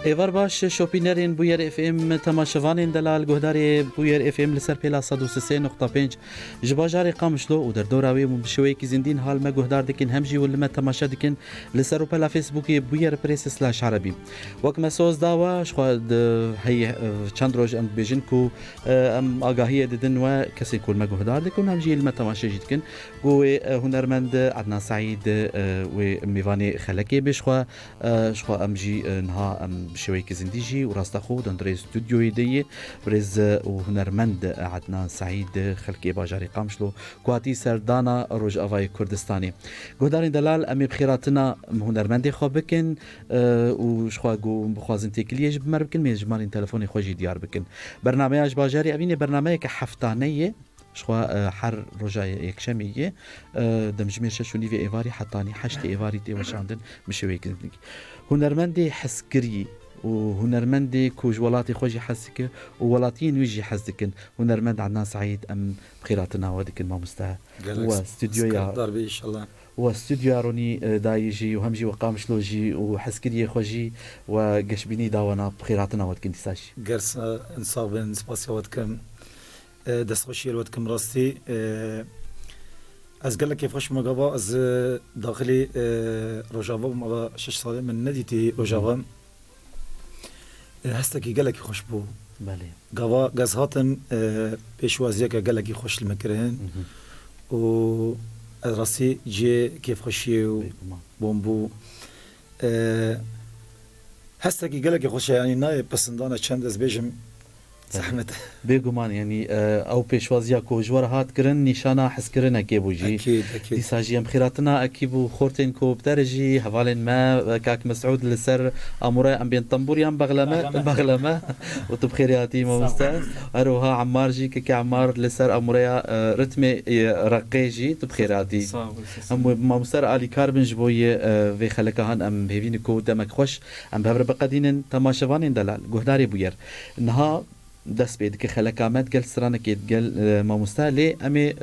ایوار باش شوپینرین بویر اف ام تماشوانین دلال گهداری بویر اف ام لسر پیلا 103.5 جباجار قامشلو و در دوراوی مبشوی کی زندین حال ما گهدار دکن همجی ولما تماشا دکن لسر پلا فیسبوکی بویر پریس سلاش عربی وک مسوز داوا شخواد هی چند روز ام بیجن کو ام آگاهی ددن و کسی کل ما گهدار دکن همجی لما تماشا جدکن گو هنرمند عدنان سعید و میوانی خلکی بشخوا شخوا امجی نها ام شوي كزنديجي وراست أخو دندري استوديو يدي برز وهنرمند عدنان سعيد خلقي باجاري قامشلو كواتي سردانا روج أفاي كردستاني قدارين دلال أمي بخيراتنا هنرمندي خو بكن وشخوا جو بخوازن تيكليج بمر بكن ميجمالين تلفوني خوجي ديار بكن برنامج باجاري أبيني برنامج كحفتانية شخوا حر رجاء يكشمية دمجمير ششوني في إيفاري حطاني حشت إيفاري تي وشاندن مشوي كزنديجي هنرمندي حسكري وهنرمندي كوج ولاتي خوجي حسك وولاتين ويجي حسكن هنرمند عدنان سعيد ام بخيراتنا وديك ما مستاهل واستوديو يا ضربي ان شاء الله واستوديو روني دايجي وهمجي وقامشلوجي وحسكري خوجي وقشبيني داوانا بخيراتنا ودك انتساشي قرص انصاب سباسي ودكم دستخوشي ودكم راستي از قال لك كيف خوش مقابا از داخلي روجافا مقابا 6 سال من نديتي روجافا هستكي قال لك خوش بو بله قوا غاز هاتن بيشوازيا قال لك خوش المكرهن و راسي جي كيف خوشي بومبو هستكي قال لك خوش يعني ناي بسندانا چند از بيجم زحمت بيگومان يعني او پیشوازیا کو جوار هات کرن نشانه حس کرن کی بوجي اكيد دي ساجي ام خيراتنا اكيبو خورتين کو بترجي حوالين ما كاك مسعود لسر اموري ام بين طنبوريان بغلمه وتبخيرياتي ما مستاذ اروها عمار جي كي عمار لسر اموري رتمي رقيجي تبخيراتي ام ما مستر علي كاربن جبوي في خلكهان ام بيبين کو دمك خوش ام بهبر بقدين تماشوانين دلال گهداري بوير انها دست بید که خلکامت گل سرانه کید گل ما مستعلی امی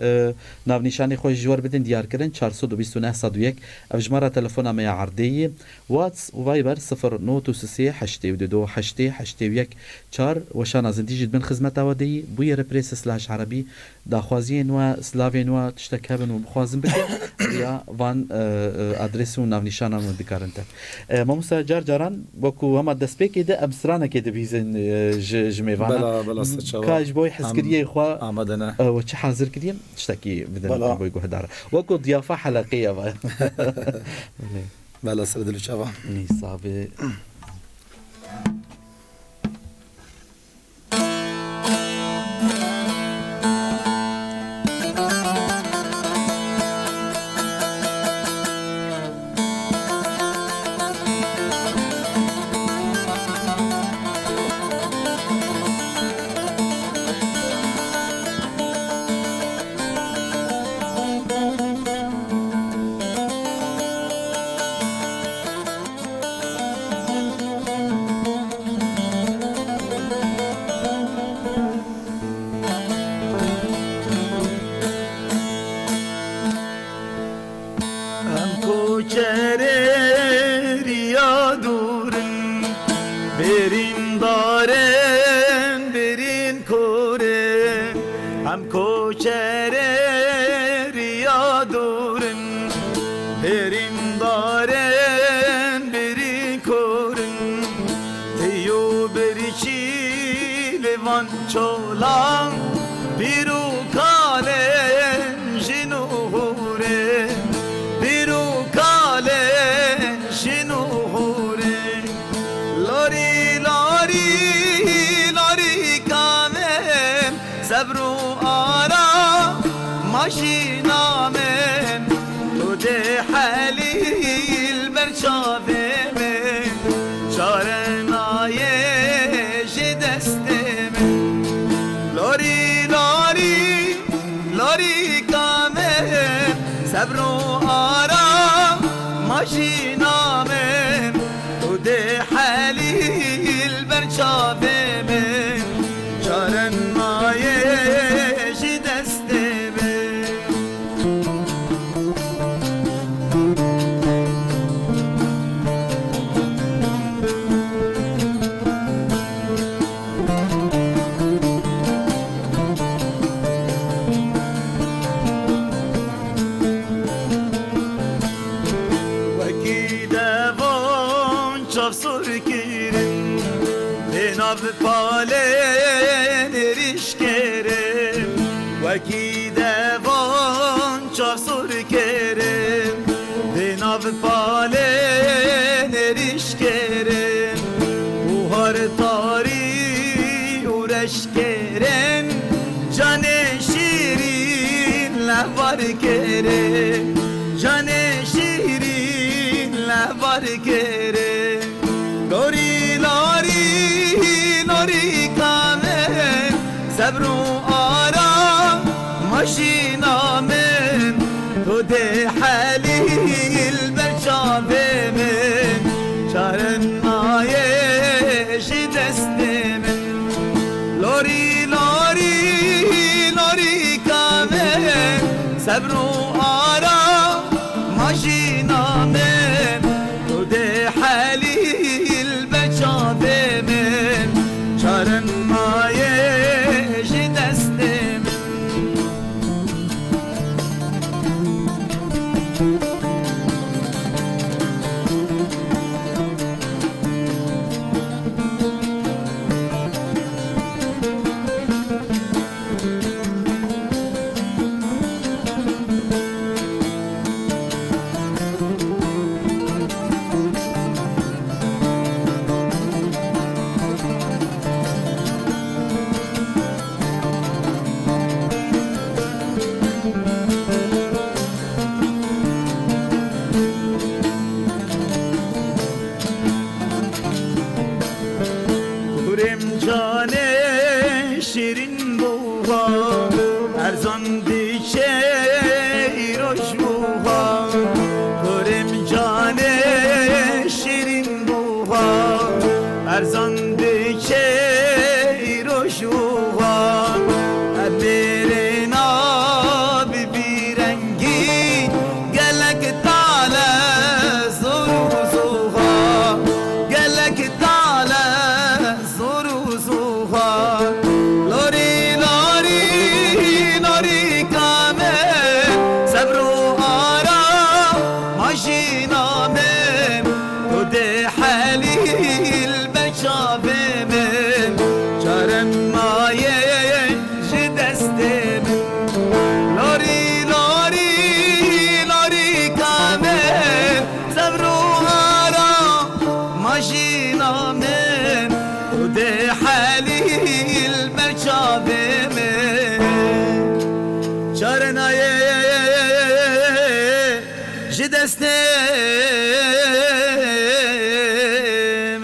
ناو نشانی خوش جوار بدن دیار کردن 429 101 افجماره تلفن امی عردی واتس و وایبر 0923 82 81 4 وشان از دیجید بن خدمت آودی بوی رپریس سلاش عربی داخوازین و سلاوین و تشتکابن و بخوازن بکن یا وان ادرس و ناو نشانه من دکارنته ما مستعل جاران وکو هم دست بید که ام سرانه کید بیزن جمیوانه بلا كاج بوي حسكريه اخوا عمدنا وش حاضر كديم تشتكي بدنا بوي قهدار وكو ضيافه حلقيه بلا سرد الشافا نصابي nav pale neriş kerem Veki devan çavsur kerem De nav pale neriş kerem Buhar tari uğraş kerem Cane şirin lehvar kerem Cane şirin lehvar kerem Lori lori lori kamen Sabru ara maşinamen Tu de halil berçavemen Çaren nayeş destemen Lori lori lori kamen Sabru ara maşinamen Tu de halil berçavemen Çaren nayeş destemen Kurem cane şirin buha Erzan diçe iroş buha Kurem cane şirin buha Erzan diçe iroş buha Ellerin abi bir rengi Gelek tale zoru zuha Gelek tale zoru zuha Lori lori lori kame Sabru ara maşinamen Tu de halil beçavemen Çaren maye destemen Lori lori lori kame Sabru ara maşinamen Tu de halil beçavemen Çaren aye destemen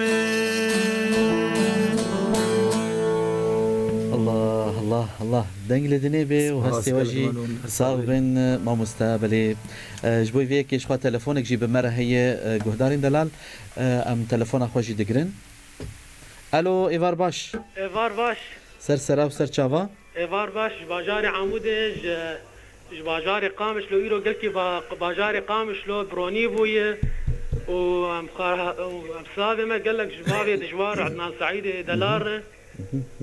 الله الله الله دنگل دنیبه و هستی واجی صاحبین ما مستقبلی جبوی وی که شخوا تلفونک جی بمره هی گهدارین دلال ام تلفون خوشی دگرن الو ایوار باش ایوار باش سر سراو سر چاوا ایوار باش باجار عموده باجار قامش لو ایرو گلکی باجار قامش لو برونی بویه و ام صاحب ما قال لك جبابي دجوار عدنان سعيد دلار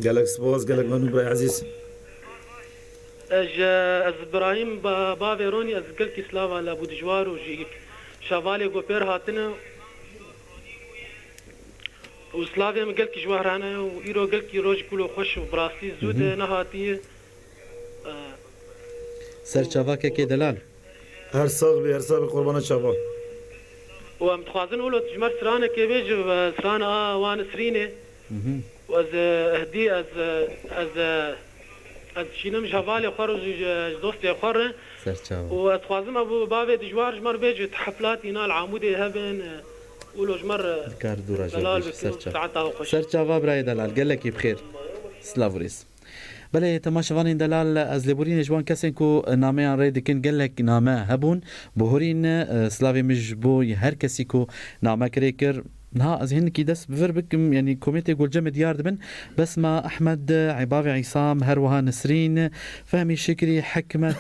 قالك سبوز قالك منو براي عزيز از ابراهيم بابي روني از قلكي سلاوا لابو دجوار وجي شوالي غوبير هاتنا وسلافيا من قلكي جوار انا وإيرو قلكي روج كله خوش وبراسي زود نهاتي سر چاوا که دلال هر صاغ قربان چاوا ومتخوازن اولو تجمر سرانه كيبيج سرانه وان سرينه واز هدي از شینم جوالي خرج دوستي خر سر چاوا وتخوازم ابو بابي دجوار جمر بيج حفلات ينال عمودي هبن اولو جمر کار دورا دلال جا سر چاوا ساعتها خوش سر چاوا برای دلال گل کی بخیر سلاوریس بله تماشاوان این دلال از لبورین جوان کسین کو نامه آن ری دکن گلک نامه هبون بهورین سلاوی مجبو هر کسی کو نامه کری کر نها از هن کی دست بفر بکم یعنی کمیته گل جمع دیار دبن بس ما احمد عباوي عصام هروها نسرين فهمي شكري حكمة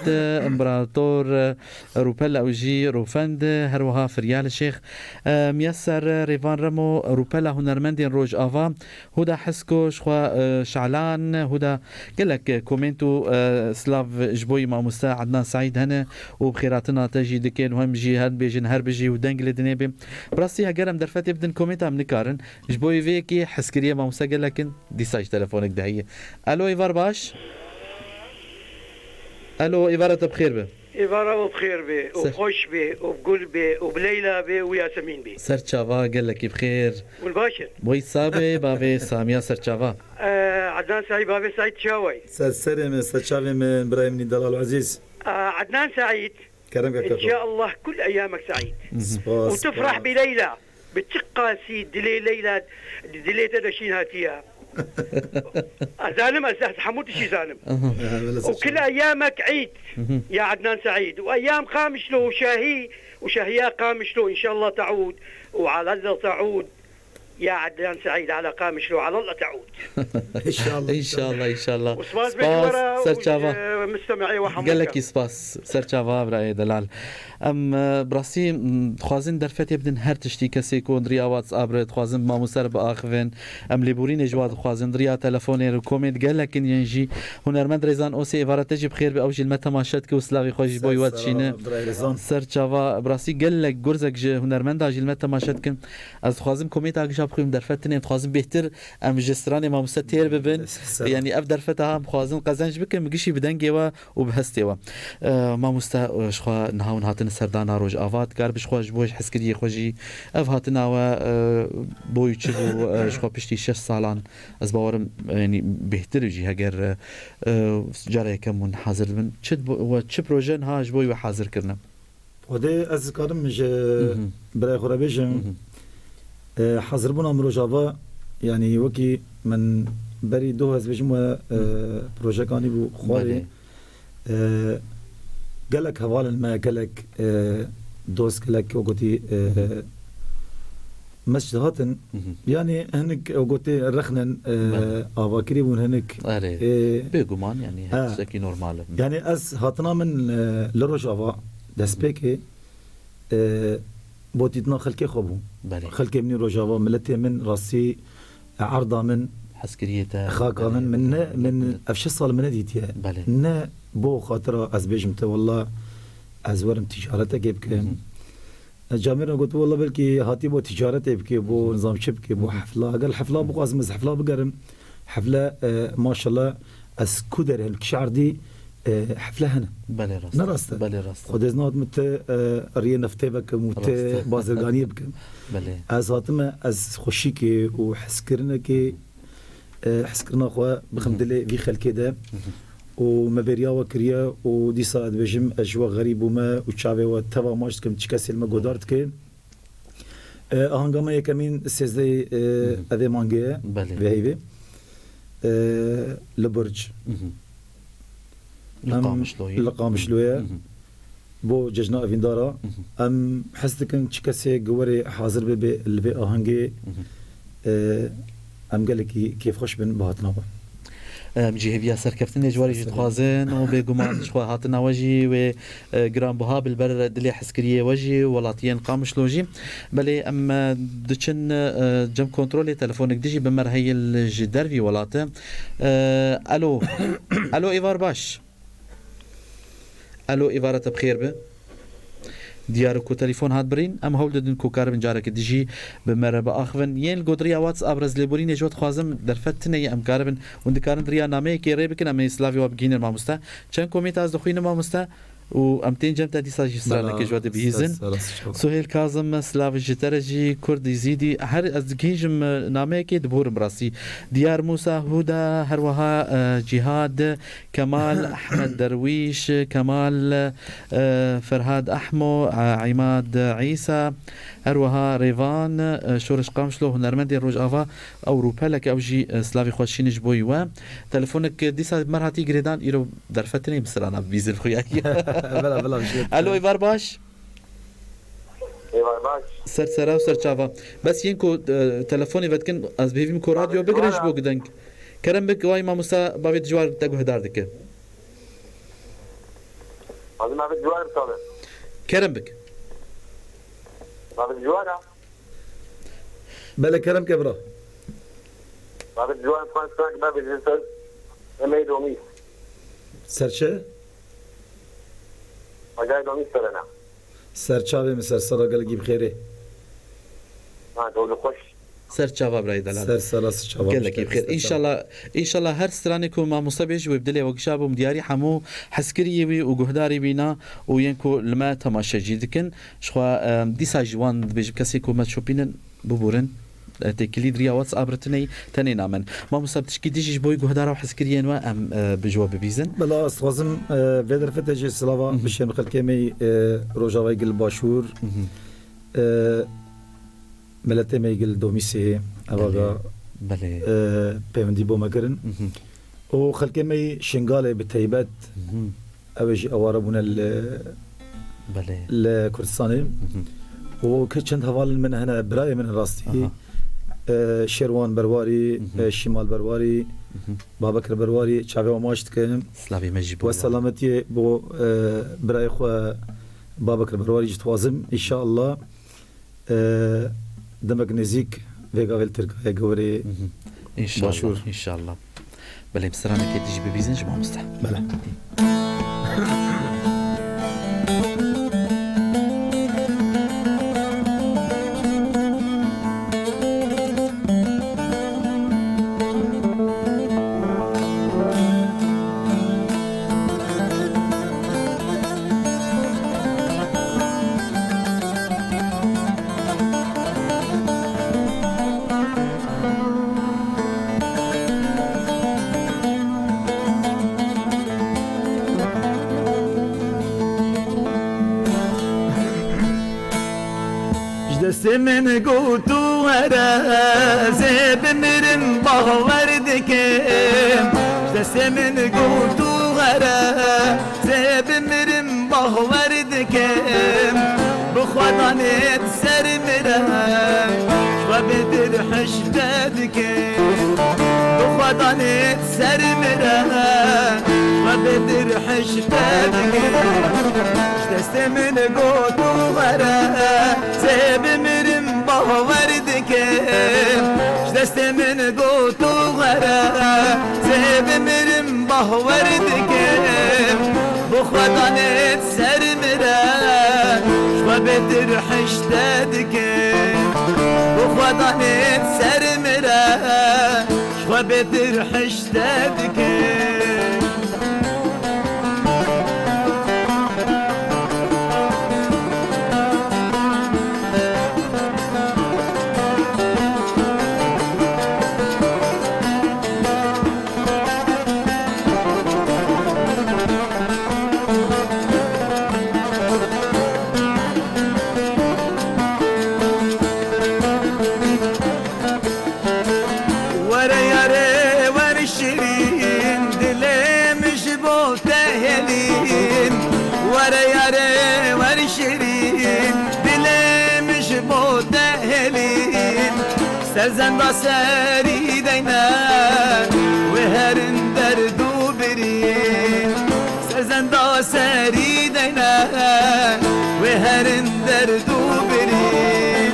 امبراطور روبلا اوجي روفند هروها فريال الشيخ ميسر ريفان رمو روبلا هنرمندين روج آفا هدا حسكو شخوا شعلان هدا قالك كومنتو سلاف جبوي ما مستا عدنان سعيد هنا وبخيراتنا تجي دكين وهم جي هر بيجن هر بيجي ودنجل دنيبي براسي هجرم درفت يبدن كومنت عم نكارن جبوي فيكي حسكريه ما مسجل لكن ديساج تلفونك دهيه. الو ايفار باش. الو ايفار بخير به. إبارة بخير بي وخوش بي وبقول بي وبليلى بي وياسمين بي. سر تشافا قال لك بخير. والباشر. بوي صابي بابي سامية سر تشافا. عدنان سعيد بابي سعيد شاوي. سلام سلام من برايم دلال العزيز. عدنان سعيد. كرمك إن شاء الله كل أيامك سعيد. وتفرح بليلى بتشقاسي دلي ليلى دلي تدشين هاتيها. زالم حمود شي زالم. وكل أيامك عيد يا عدنان سعيد، وأيام قامش له وشهياء قامش له إن شاء الله تعود، وعلى الله تعود يا عدنان سعيد، على قامش له على الله تعود. ان شاء الله ان شاء الله ان شاء الله. وسباس سر تشافا مستمعي وحمود قال لك سباس سر تشافا براي دلال. ام براسي خوازن درفتي بدن هر تشتي كسي كون ريا واتساب خوازن ما مسر باخفن ام ليبورين جواد خوازن ريا تليفوني كومنت قال لك ينجي هنرمند ريزان اوسي افاره تجي بخير باوجي المتماشات كوسلاغي خوش بوي واتشينه سر تشافا براسي قال لك غرزك هنرمند اجي المتماشات كن از خوازن كومنت اجي بخيم درفتني خوازن بهتر ام جستراني ما مستير ببن يعني اف درفتها خوازن قزنج بكم مقشي بدنجي وبهستيوا ما مستا شخوا نهاون هاتن سردانا روج افات كار بشخواج بوج حسكري خوجي اف هاتنا و بوي تشبو شخوا بشتي 6 سالان از باورم يعني بهتر يجي هاجر جاري كم حاضر من تشد و تش بروجن هاج بوي وحاضر كرنا ودي از كارم مش براي خرابيجم حاضر بنا مروجافا يعني وكي من بري دو از بجمو بروجكاني بو خواري قالك هوال ما قالك دوس قالك وقتي مسجد هاتن يعني هنك وقتي رخنن افاكري بون هنك بيغمان يعني هسكي نورمال يعني از هاتنا من لروجافا دسبيكي بوتيتنا خلكي خوبو خلكي من روجافا ملتي من راسي عرضه من حسكريته خاكا من افش صال من ديتيا نا بو خاطر از بيجمت والله از ورم تجارتك يبكي جامير قلت والله بلكي هاتي بو تجارتي يبكي بو نظام شبكي بو حفله قال حفله بو قاسم حفله بقرم حفله ما شاء الله از كدر الكشعر دي حفله هنا بله راست نراست بله راست خدزنات مت ريه نفته بكم مت بازرگاني بكم بله از هاتم از خوشيكي وحسكرنا كي حسكرنا خو بخمدلي في خلكي ده ومبريا وكريا ودي صاد بجم اجوا غريب وما وتشافي وتوا ماش كم تشكاسي الما غودارت كي هنگامه يكمين سيزدي ادي مانجي بهيبي لبرج لقامشلويا بو ججنا افيندارا ام حسدكن تشكاسي غوري حاضر بي اللي اهنگي ام قال لك كيف خوش بن بهاتنا مجي هبيا سركفتني جواري جد خوازن وبيقومان شخوا هاتنا وجي و جرام بها بالبر دلي حسكريه وجي ولاتين قامش لوجي بلي اما دچن جم كنترول تليفونك ديجي بمر هي الجدر في ولاته الو الو ايفار باش الو ايفاره بخير به دياركو تليفون هات برين ام هولدن كو كاربن جارك ديجي بمربا اخفن ين القدريه واتس ابرز ليبورين جوت خوازم درفتني ام كاربن وند كارن دريا نامه كي ريبكن ام سلافي وبجينر ما مستا چن كوميت از دخوين ما مستا و امتين جمتا دي ساجي سرانه كي جواد بيزن سهيل كاظم سلاف جترجي كرد يزيدي هر از جيجم نامه كي دبور براسي ديار موسى هدى هروها جهاد كمال احمد درويش كمال فرهاد احمو عماد عيسى هروها ريفان شورش قامشلو هنرمندي روج افا او روبالك او جي سلافي خوشين جبوي و تليفونك ديسا مرهاتي جريدان يرو درفتني مسرانا بيزن خوياكي بلا الو ايفار باش ايوه باش سر سرا و سر چاوا بس ينكو تليفوني ودكن از بيفيم كو راديو بگرش بو گدنگ کرم بك واي ما مسا باوي جوار تگو هدار دك هذا ما في جوار طبعا کرم بك ما في جوار بلا كلام كبره ما في جوار فرانك ما في جنسل ما يدومي سرشه ما جاي دومي سرنا سرچاوي مسر سرا قال جيب خيره ما تقول خوش سر تشافا براي دلال سر سلاس شباب قال لك بخير ان شاء الله هر سترانكم ما مصابيج ويبدلي وقشابهم دياري حمو حسكري وجهداري بينا وينكو لما تماشى جيدكن شخوا ديسا جوان بيج كاسيكو ما تشوبين ببورن تكليد ريا واتس ابرتني تاني نامن ما مصاب تشكي ديجي بوي جهدارا وحسكريين وام بجواب بيزن بلا استوازم فيدر فتجي سلافا بشين خلكمي روجاوي قل باشور ملتي ميقل دوميسي أبغى بله بيوندي بو مكرن وخلكي مي شنغالي بالتيبات أوجي أواربونا بله الكردستاني وكتشند هوال من هنا براي من راستي شيروان برواري شمال برواري بابكر برواري شافي وماشت كم سلافي مجيب والسلامتي بو براي خو بابكر برواري جتوازم إن شاء الله دمك نزيك فيغا فيلتر غوري ان شاء الله ان شاء الله بله مسرانك تجي ببيزن جماعه مستح بله من قوتو هرازي بمرم بهوردكم جدسي من قوتو هرازي بمرم بهوردكم بخوانانيت سر مرم وبدر حشدادكم بخوانانيت سر مرم وبدر حشدادكم جدسي من قوتو هرازي بمرم بهوردكم جدسي من قوتو هرازي بمرم بهوردكم بخوانانيت سر مرم وبدر حشدادكم بخوانانيت سر مرم وبدر حشدادكم سرزندا سری دینا و هرن دردو برین سرزندا سری دینا و هرن دردو برین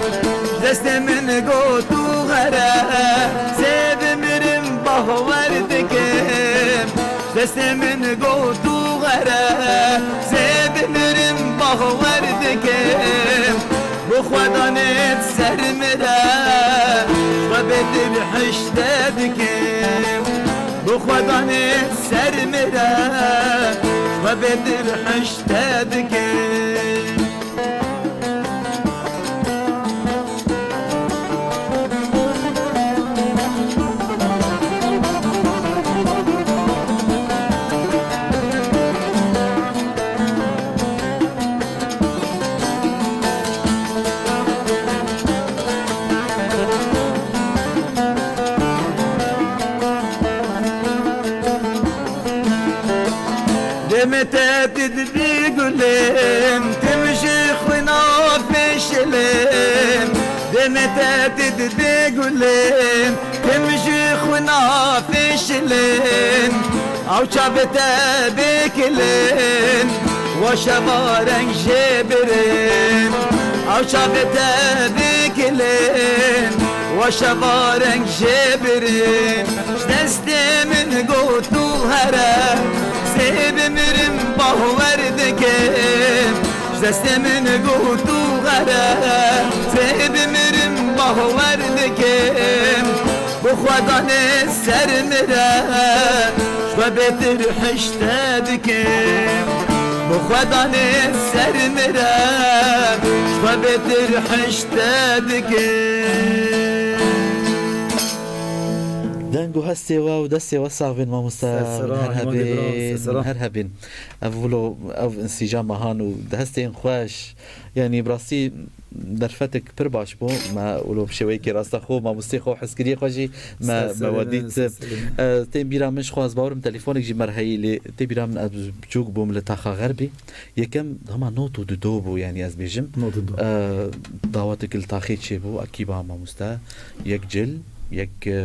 دست من گوتو غره سب مرم باوردکم دست من گوتو غره سب مرم باوردکم بخوانانت سر مرم وبدر حشدادكم بخوانانت سر مرم وبدر حشدادكم متى تدري قلم تمشي خونا في شلم متى تدري قلم تمشي خونا في شلم او شافتا بكلم وشبارك جبرين او شافتا بكلم وشبارك جبرين دستي من قوتو هرم سيب مرم باوردكم دست من قوتو غره سيب مرم باوردكم خودان سر مره و بهتر حشته دکم بخودان سر مره و بهتر حشته دکم دنگو هستی و دستی و صاحبین ما هر هبین اولو او انسجام هان و هستین خوش يعني براسي درفتك پر باش بو ما ولو بشوي كي راستا خو ما مستخو حسكري خوجي ما وديت تي بيرا مش خواز باورم تليفونك جي مرهي لي تي بيرا من بجوك بوم لتاخا غربي يكم هما نوتو دوبو يعني از بيجم دعوتك التاخيت شي بو اكيبا ما مستا يك يك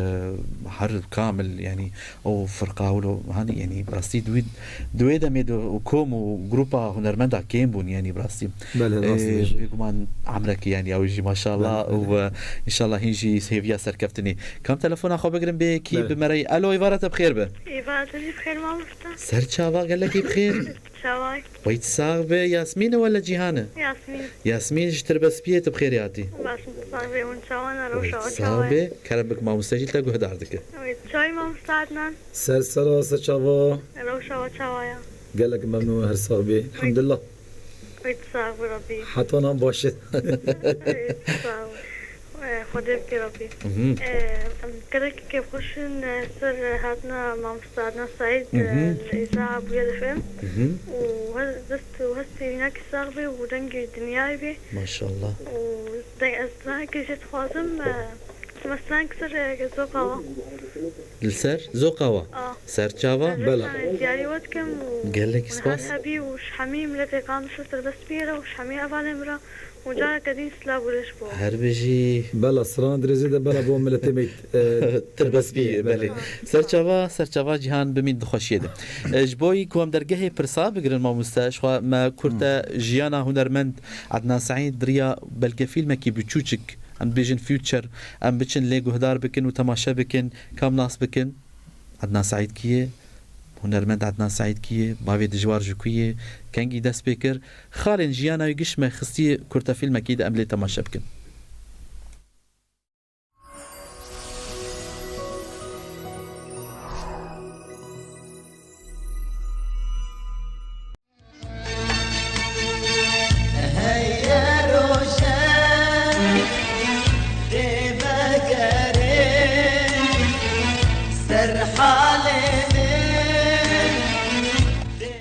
حرب كامل يعني او فرقه ولو هاني يعني براسي دويدا ميدو وكوم وجروبا هنرمندا كيمبون يعني براسي بيقومان عمرك يعني او يجي ما شاء الله وان شاء الله هيجي سيفيا سركفتني كم تلفون اخو بقرم بكي بمري الو ايفارت بخير به ايفارت بخير ما مفتا سر شاوا قال لك بخير شواي ويت صاحبه ياسمين ولا جيهانه ياسمين اشتر بس بيت بخير ياتي بس صاحبه وان شاوانا رو شوا صاحبه كربك ما مستجيل تلقوا هداردك شاي ما مستعدنا سر شوا رو شوا شوايا قال لك ممنوع هر صاحبي الحمد لله ويت صاحبه ربي حتى انا باشد خدا بك ربي كده كيف خشن سر هاتنا مع مستعدنا سعيد الإذاعة أبو يد فهم وهستي هناك صاحبي ودنجي الدنياي بي ما شاء الله ودنجي جيت خوازم مثلا كسر زوقاوة السر زوقاوة سر تشافا بلا دياري ودكم قال لك سباس هبي وش حميم لدي قام شفتر بس بيرا وش حمي أفعل امرأ وجاء قديم سلاب وليش بو هربجي بلا سران درزي ده بلا بو ملتي ميت تلبس بيه بله سرچاوا جهان بمين دخوشيه ده جبوي كوم درگه پرسا بگرن ما مستشخوا ما كورتا جيانا هنرمند عدنان سعيد دريا بلگه فيلم كي بچوچك ام بيجن فيوتشر ام بچن ليگو هدار بكن وتماشا بكن كام ناس بكن عدنان سعيد كيه هنرمند عدنان سعيد كيه باوي دجوار جوكيه كنگي دست بكر خالن جيانا يقش ما خستي كورتا فيلم اكيد ام لي تماشا بكن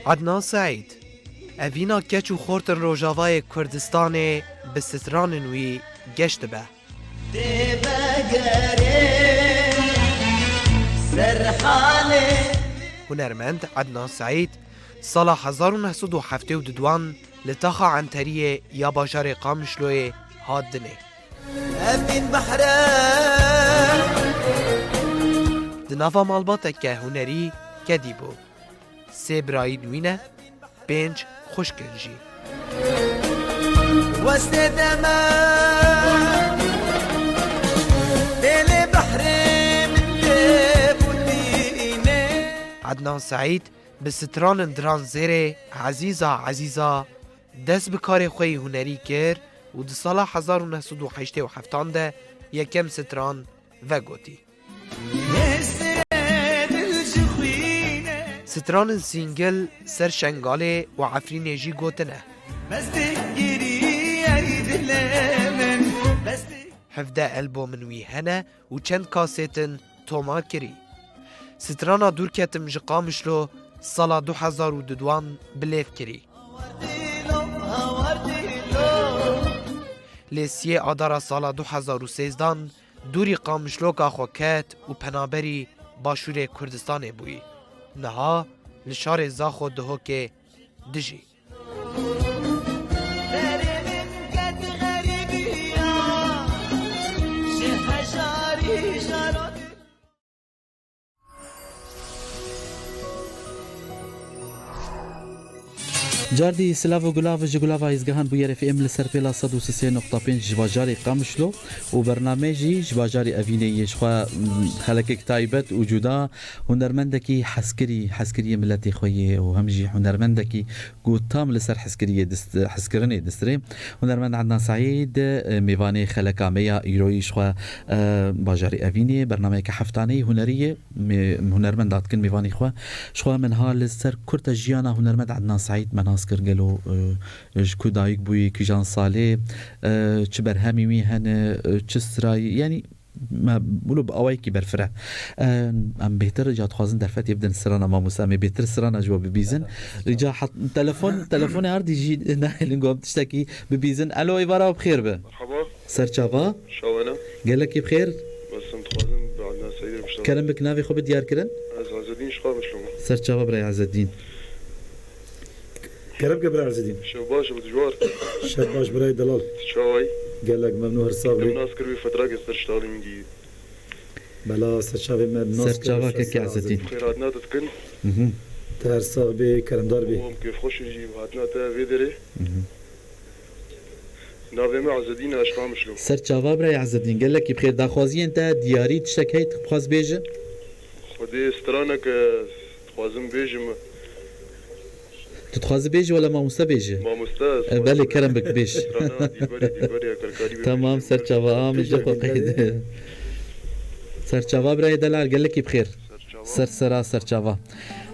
عدنان سعید اوینا کچ و خورتن روژاوای کردستان بسترانن وی گشت به هنرمند عدنان سعید سال 1972 لتاخا عنتریه یا باجار قامشلوی هاد دنه دنافا مالباته که هنری کدی بو سه برایی دوینه پنج خوشکنجی وسط دمان دل بحر من بودینه عدنان سعید به ستران دران زیره عزیزا دست بکار خوی هنری کرد و در سال 1987 ده یکم ستران و گوتی ستران سینگل سر شنگاله و عفرین جی گوتنه 17 البوم وی هنه و چند کاسیتن توما کری سترانا دور کتم جقامشلو سالا 2002 بلیف کری لیسیه آدارا سالا 2013 دوری قامشلو که خوکت و پنابری باشور کردستان بوی نها لشار زاخو دهو که دجی جاردي سلافو جولاف يزجهان بوير اف ام لسر بلا صدو سيسي نقطة بين جواجاري قامشلو وبرنامجي جواجاري افيني يشخوا خلقك تايبت وجودا هنرمندكي حسكري ملتي خويه وهمجي هنرمندكي قوتام لسر حسكرني دستري هنرمند عندنا سعيد ميفاني خلقا ميا يروي شخوا باجاري افيني برنامج كحفتاني هنريه هنرمند داتكن ميفاني شخوا من هالسر كرتا جيانا هنرمند عندنا سعيد مناسكر قالوا شكو دايك بوي كيجان صالي تشبر همي ويهن تشسراي يعني ما بقولوا بقوايكي برفرع ام بيتر جات خوازن درفت يبدن سرانا ما مسامي بيتر سرانا جوا ببيزن رجع حط تلفون عرض يجي نايل نقوم تشتكي ببيزن الو ايفارا بخير به مرحبا سر شافا شوانا قال لك بخير بس انت خوازن بعدنا سعيد بشتغل كلام بك نافي خو بديار كرن عز الدين شخار مشلومه سر شافا براي عز الدين كرب قبل عزيزين شباش بتجوار شباش براي دلال شواي قال لك ممنوع الصابري الناس كروي فترة قصدر اشتغلي من جديد بلا سرشافي ممنوع سرشافا كي عز الدين خيراتنا تتكن تهر صاحبي كرم داربي وهم كيف خوش نجيب هاتنا تا فيدري نافي مع عز الدين اشقام مشلو سر شافا براي عز الدين قال لك بخير داخوازي انت دياري تشتكي تخواز بيجه خدي استرانك خوازن بيجم تتخواز بيجه ولا ما مستبيجه ما مستاذ بالي كرم بك بيش ديبري تمام سر شافا مش قيد سر شافا براي دلال قال لك بخير سر شافا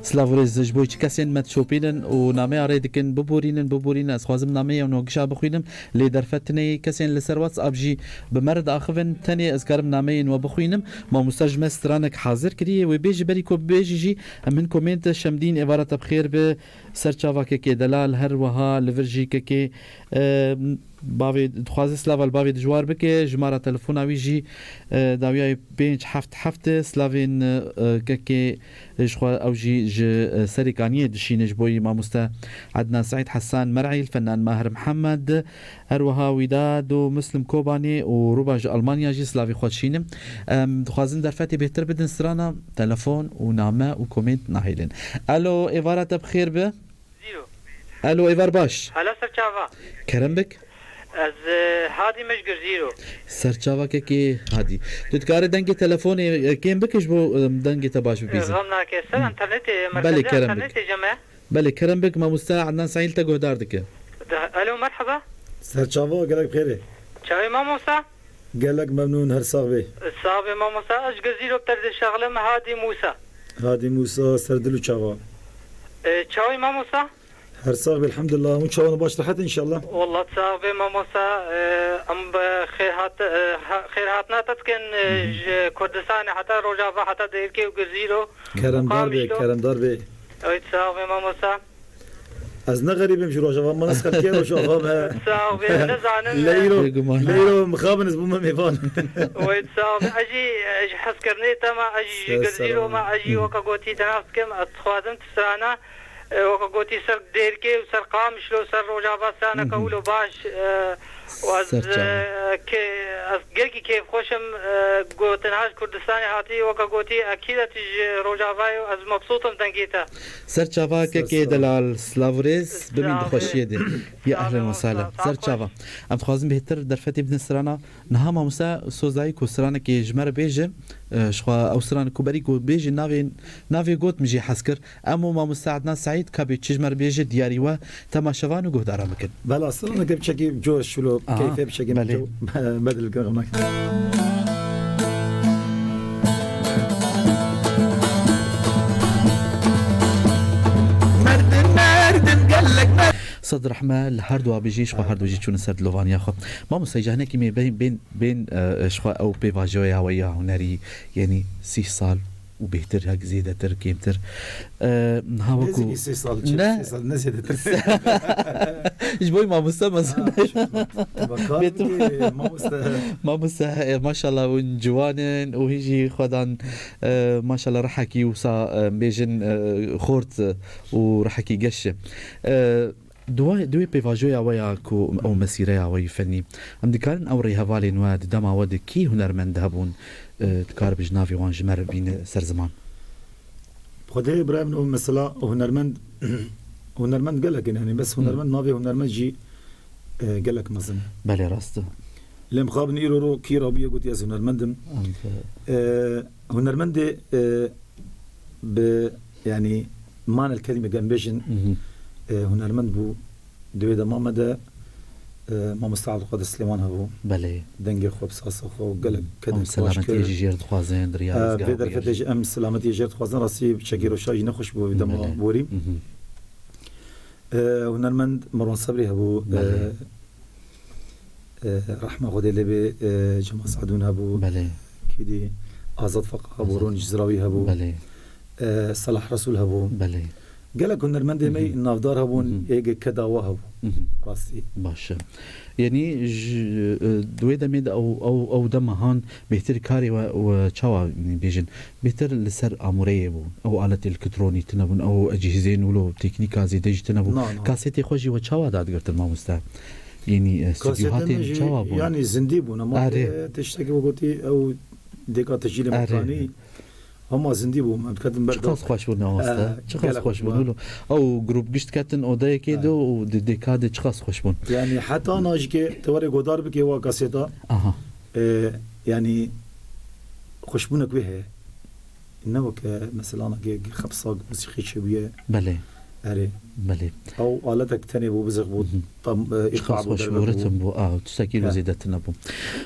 سلافوريز جبوي كاسين مات شوبينن ونامي اريدكن ببورينن از خوازم نامي ونوقشا بخوينم لي درفتني كاسين لسر واتساب جي بمرد اخفن تاني اذكرم نامي وبخوينم ما مستجمع سترانك حاضر كري وبيجي بريكو بيجي جي من كومنت شمدين عباره بخير ب سر شافا كي دلال هر وها لفرجي كي باوی دخوازی سلاوال باوی دجوار بکه جماره تلفوناوی جی داویای 5-7 سلاوین که شخوا او جی سريكانيه دشينج بوي ماموستا عدنا سعيد حسان مرعي الفنان ماهر محمد اروها وداد ومسلم كوباني وروباج المانيا جي سلافي خوتشينم دخوازن درفتي بهتر بدن سرانا تلفون ونامه وكومنت ناهيلين الو ايفارا بخير به زيرو الو ايفار باش هلا سرچاوا كرم بك از هادي مشجر زيرو سرچاوا كي هادي تذكر دنگي تلفوني كيم بكش بو دنگي تباش بيزن غمنا كسر انترنت بلي كرم انترنت جماعه بلي كرم بك ما مستعد عندنا سعيد تقودار دك الو مرحبا سرچاوا قال لك بخير شاوي ماموسا قال لك ممنون هر صاحبي صاحبي ماموسا اش زيرو بترد شغله هادي موسى سردلو چاوا شاوي ماموسا هر صاحبي الحمد لله وان شاء الله باش راحت ان شاء الله والله صاحبي ماموسا ام خيراتنا تتكن كردستان حتى روجافا حتى ديركي وجزيرو كرم داربي اي صاحبي ماموسا ازنا غريب مش روجافا ما نسخ كير وشوفها صاحبي نزعن ليرو مخابنس بوما ميفان وي صاحبي اجي حسكرني تما اجي جزيرو ما اجي وكغوتي تنافكم اتخوازم تسانا وكغوتي سر ديركي وسر قامش لو سر روجافا سانا كولو باش واز كي جركي كيف خوشم قوتنهاش كردستاني هاتي وكغوتي اكيد روجافا از مبسوطم دنگيتا سرچاوا كي دلال سلافوريز بمين خوشيه دي يا اهلا وسهلا سرچاوا ام خوازم بهتر درفتي بدن سرانا نهاما مسا سوزاي كو سرانا كي جمر بيجه شخوا او سرانا كوبري كو بيجه نافي قوت مجي حسكر امو ما مساعدنا سعيد كابي تشمر بيجه دياري و تماشوان وقهدارا مكن بلا سرانا كيف تشكي جوش شلو كيف بشكل بدل القمك صدر رحمة هردو بيجيش خو هردو جيتشون سرد لوفانيا خو ما مسيجهنا كيمي بين شخوا او بيفاجويا ويا هنري يعني 6 سال وبيهتر هك زيادة تر كيمتر هاوكو 6 سال نزيد ايش بوي ما مستمع ما ما شاء الله ونجوانن وهيجي خدان ما شاء الله رحكي وصا بيجن خورت ورحكي قش دوی پیواجوی آوای کو او مسیره آوای فنی ام دکارن او ریهوالی نواد دم آواد کی هنرمند هبون دکار بجنافی وان جمر بین سر زمان خدای ابراهیم نو مثلا هنرمند هنرمند قال لك يعني بس هنرمند نافي هنرمند جي قال لك مثلا بله راسته لم خابن إيرو كي رابيه قلت يا هنرمندم هنرمند ب يعني معنى الكلمة جنبيجن هنرمند بو دويدا ما مدى ما مستعد قادر سليمان هبو بله دنگی خوب ساس خو گل کدن سلامتی جیرد خوازن دریا بدر فتش ام سلامتی جیرد خوازن راسی شکر و شاج نخوش بو دم بوریم هنرمند مروان صبری هبو رحمه خدا لبه جماعة سعدون هبو بله كيدي آزاد فقه هبو رون جزراوي هبو بله صلاح رسول هبو بله قالك هنرمند مي نافدار هبون ايجي كداوا هبو راسي باشه يعني دوي دميد او دمهان بهتر كاري و تشاوا بيجن بهتر لسر اموريه بو او آلة الكتروني تنبون او اجهزه ولو تكنيكا زي تنبون كاسيتي خوجي و تشاوا داد قرت الماموستا يعني استديوهات تشاوا بو يعني زنديبون ما تشتكي وقتي او ديكا تسجيل مكاني هم زندي بو ما بكتم برد چقدر خوش بود نواسته چقدر خوش بود او گروپ گشت کتن اودای که دو و دکاد چقدر خوش بود يعني حتى ناجي که تواري گودار بكي وا كاسيتا يعني خوشبونك به انه مثلا خبصه موسيقى شويه بله اري بله او آلتك تاني بو بزغ بو طم ايقاع بو شورتم بو تساكيلو زيدتنا بو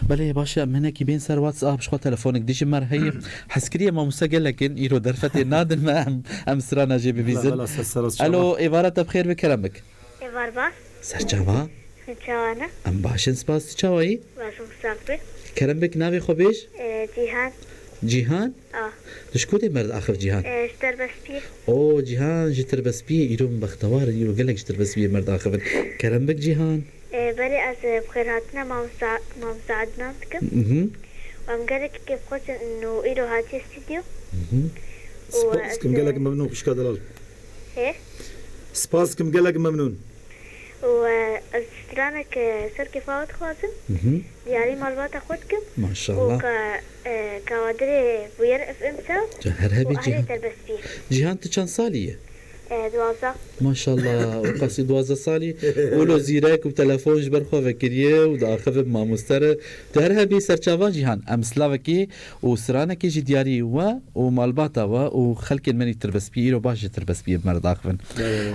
بله باشا من هناك بين سر واتساب شخو تلفونك ديجي مر هي حسكريه ما مستقل لكن ايرو درفتي نادن ما ام سرانا جيبي بيزن الو ايفارة بخير بكرمك ايفار باس سرچاوا چاوانا ام باشن سپاس چاوایی باشم ساقبي کرمك ناوي خو بيش جيهان جيهان تشكوتي مرد اخر جيهان اشتر بس بيه او جيهان جتر بس بيه يروم بختوار يرو قال لك جتر بس بيه مرد اخر كرم بك جيهان بلي از بخيراتنا ما مساعدنا بكم وام قال لك كيف قلت انه ايرو هاتي استديو سباس كم قال لك ممنون كش كدلال ايه سباس كم قال لك ممنون واسترانك سر كفاوت خوازم دياري مالبات اخوتكم ما شاء الله كوادري بوير اف ام سو جهرها بيجي تلبس جيهان تشان صالية دوازة ما شاء الله وقاسي دوازة صالي ولو زيرك وتلفون جبر خو فكريه وداخل بما مستر تهرها بي سرچاوا جيهان ام سلاوكي وسرانك جي دياري ومالباتا وخلك المني تربس بي رو باش تربس بي مرد اخفن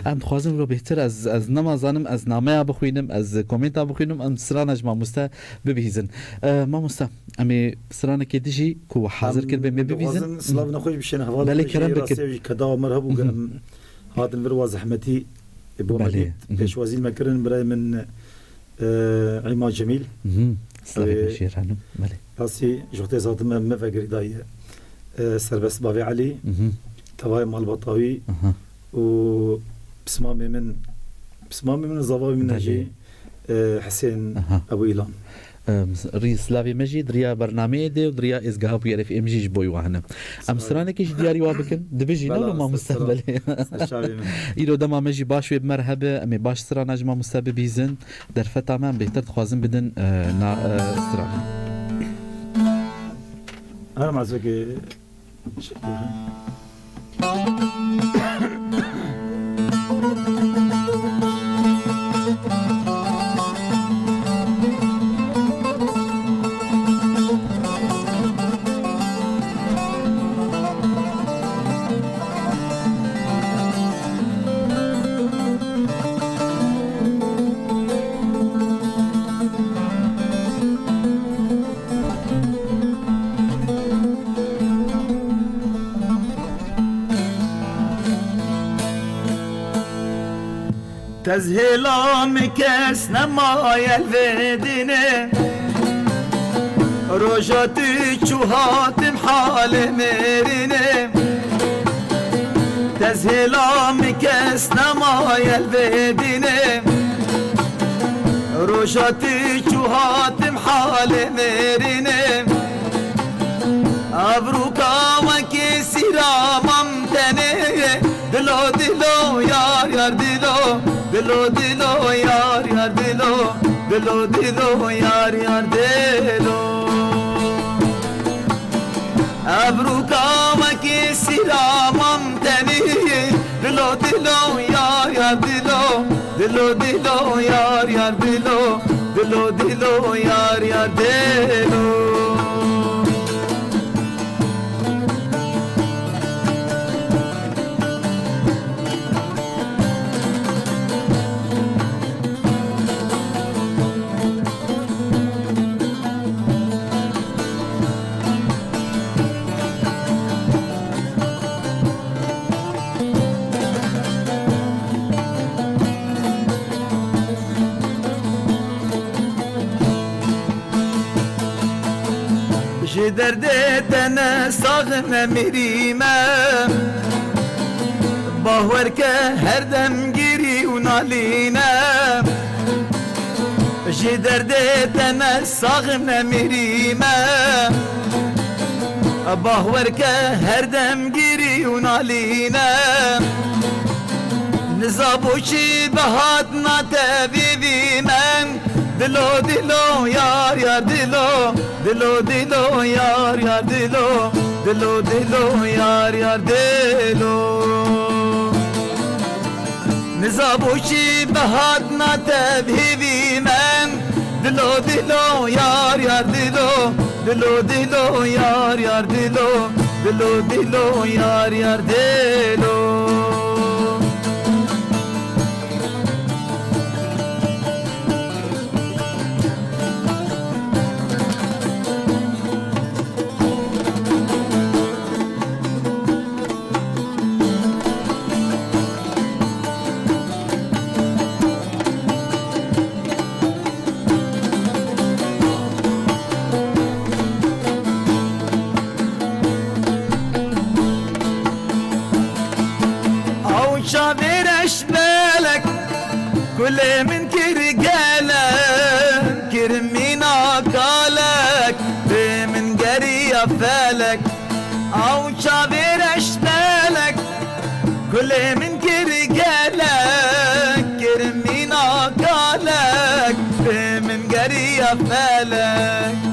ام خوازم رو بهتر از نمازانم از نامه بخوينم از كومنت بخوينم ام سرانج ما مستا ببيزن ما مستا امي سرانك ديجي كو حاضر كل بي ببيزن سلام نخوش بشين حوالي بلي كرم بك كدا مرهبو هذا الفروا زحمتي ابو مديد باش وزير مكرن براي من عماد جميل صافي بشير عنهم بلي راسي جوتي زاد ما فكر داي سربس بابي علي تواي مال بطاوي و بسمامي من زواوي من نجي حسين ابو ايلان ريس لافي مجيد ريا برنامج دي ودريا ازغاب يعرف ام جي بوي واهنا ام سرانك ايش دياري وابكن دبجي نو ما مستقبل يلو دما مجي باش بمرحبا امي باش سرانا جما مستقبل بيزن درفه تمام بهتر خوازن بدن سرانا انا معزوك تزهيلا مكس نمايا الفدينة روجاتي تشوهات محال ميرينة تزهيلا مكس نمايا الفدينة روجاتي تشوهات محال ميرينة أبروكا وكيسي رامم تنيه دلو دلو يار يار دلو دلو دلو يار يار دلو دلو دلو يار يار دلو أبروكا وكيسي رامم تنيه دلو دلو يار يار دلو دلو یار یار دلو دلو دلو یار یار دلو درد تن ساغم میریمم باور که هر دم گیری و نالینم جی درد تن ساغم میریمم باور که هر دم گیری و نالینم نزابوشی بهات نتبیبی من دلو دلو یار یار دلو دلو دلو یار یار دلو دلو دلو یار یار دلو نزابوشی بهات نتبهیبی من دلو دلو یار یار دلو دلو دلو یار یار دلو دلو دلو یار یار دلو كل من كرجالك كرمينا قالك من قرية فالك أو شابير أشتالك كل من كرجالك كرمينا قالك من قرية فالك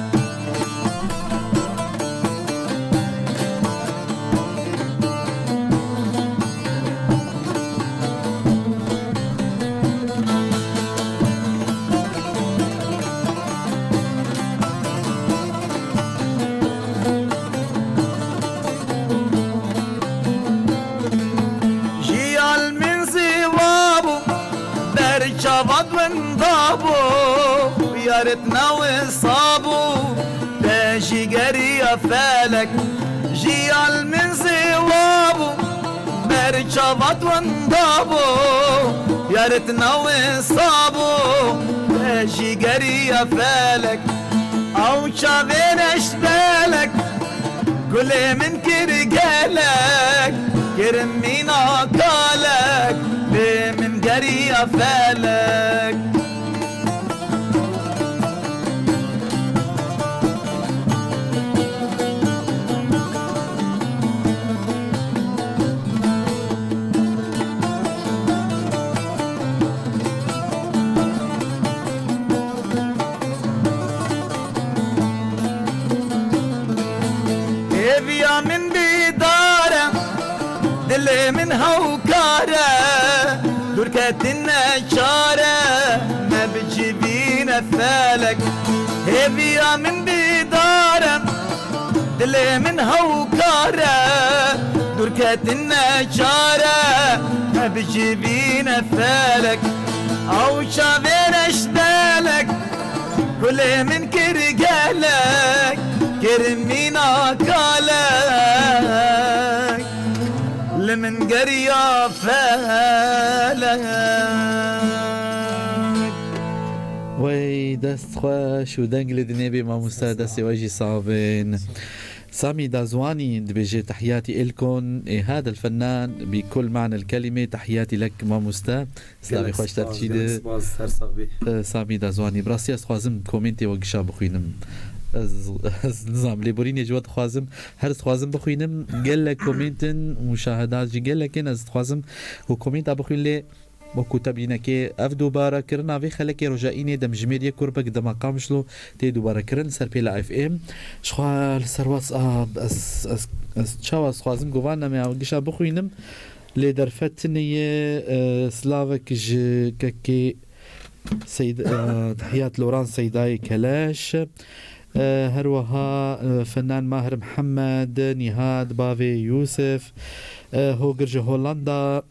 يارتنا وصابو تاجي قرية فالك جيال من زوابو مرجبات وانضابو يارتنا وصابو تاجي قرية فالك او شابين اشبالك كل من كرجالك كرمينا قالك من قرية فالك من بدارة دل من هوكارة دركة النشارة ما بتجيبين فالك هبيا من بدارة دل من هوكارة دركة النشارة ما بتجيبين فالك أو شابين أشتالك كل من كرجالك كرمينا قالك لمن قرية فالك وي دست خوش و دنگل دنيبي ما مستهدس واجي صعبين سامي دازواني بيجي تحياتي إلكن هذا الفنان بكل معنى الكلمة تحياتي لك ما مستا سلامي خوش ترشيد سامي دازواني براسي أسخوازم كومنتي وقشا بخوينم از نظام لیبورین جواد خوازم هر خوازم بخوینم گله کومنتن مشاهدات جی گله کن از خوازم و کومنت بخوین لی و کتابینه که اف دوباره کردن اوی خلک رجائینه دم جمیری کربک دم قامشلو تی دوباره کردن سر پیلا اف ام شخوال سر واتس آب از چاو از خوازم گوان نمی آوگیشا بخوینم لي درفتني سلافك ككي سيد تحيات لوران سيداي كلاش هروها فنان ماهر محمد نهاد بافي يوسف هو قرج هولندا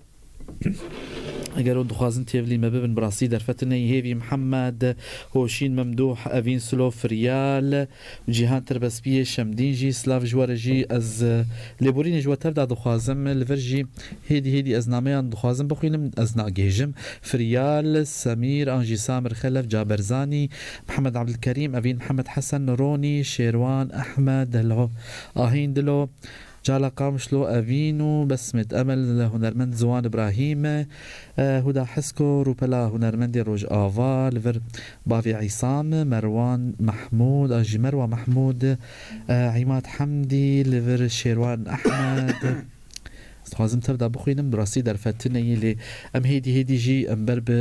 اگر دخوازن تیولی مببن براسی در فتنه هیوی محمد هوشین ممدوح اوین سلوف ریال جیهان تربسپی شمدین جی سلاف جوار جی از لیبورین جواتر دا دخوازم لورجی هیدی از نامیان دخوازم بخوینم از ناگیجم فریال سمیر انجی سامر خلف جابرزانی محمد عبدالکریم اوین محمد حسن رونی شیروان احمد دلو آهین دلو جالا قامشلو أفينو بسمة أمل هنرمند زوان إبراهيم هدا حسكو روبلا هنرمند روج آفا لفر بافي عصام مروان محمود أجي مروان محمود عماد حمدي لفر شيروان أحمد لازم تبدا بخوينم براسي در فتنه يلي ام هيدي جي ام برب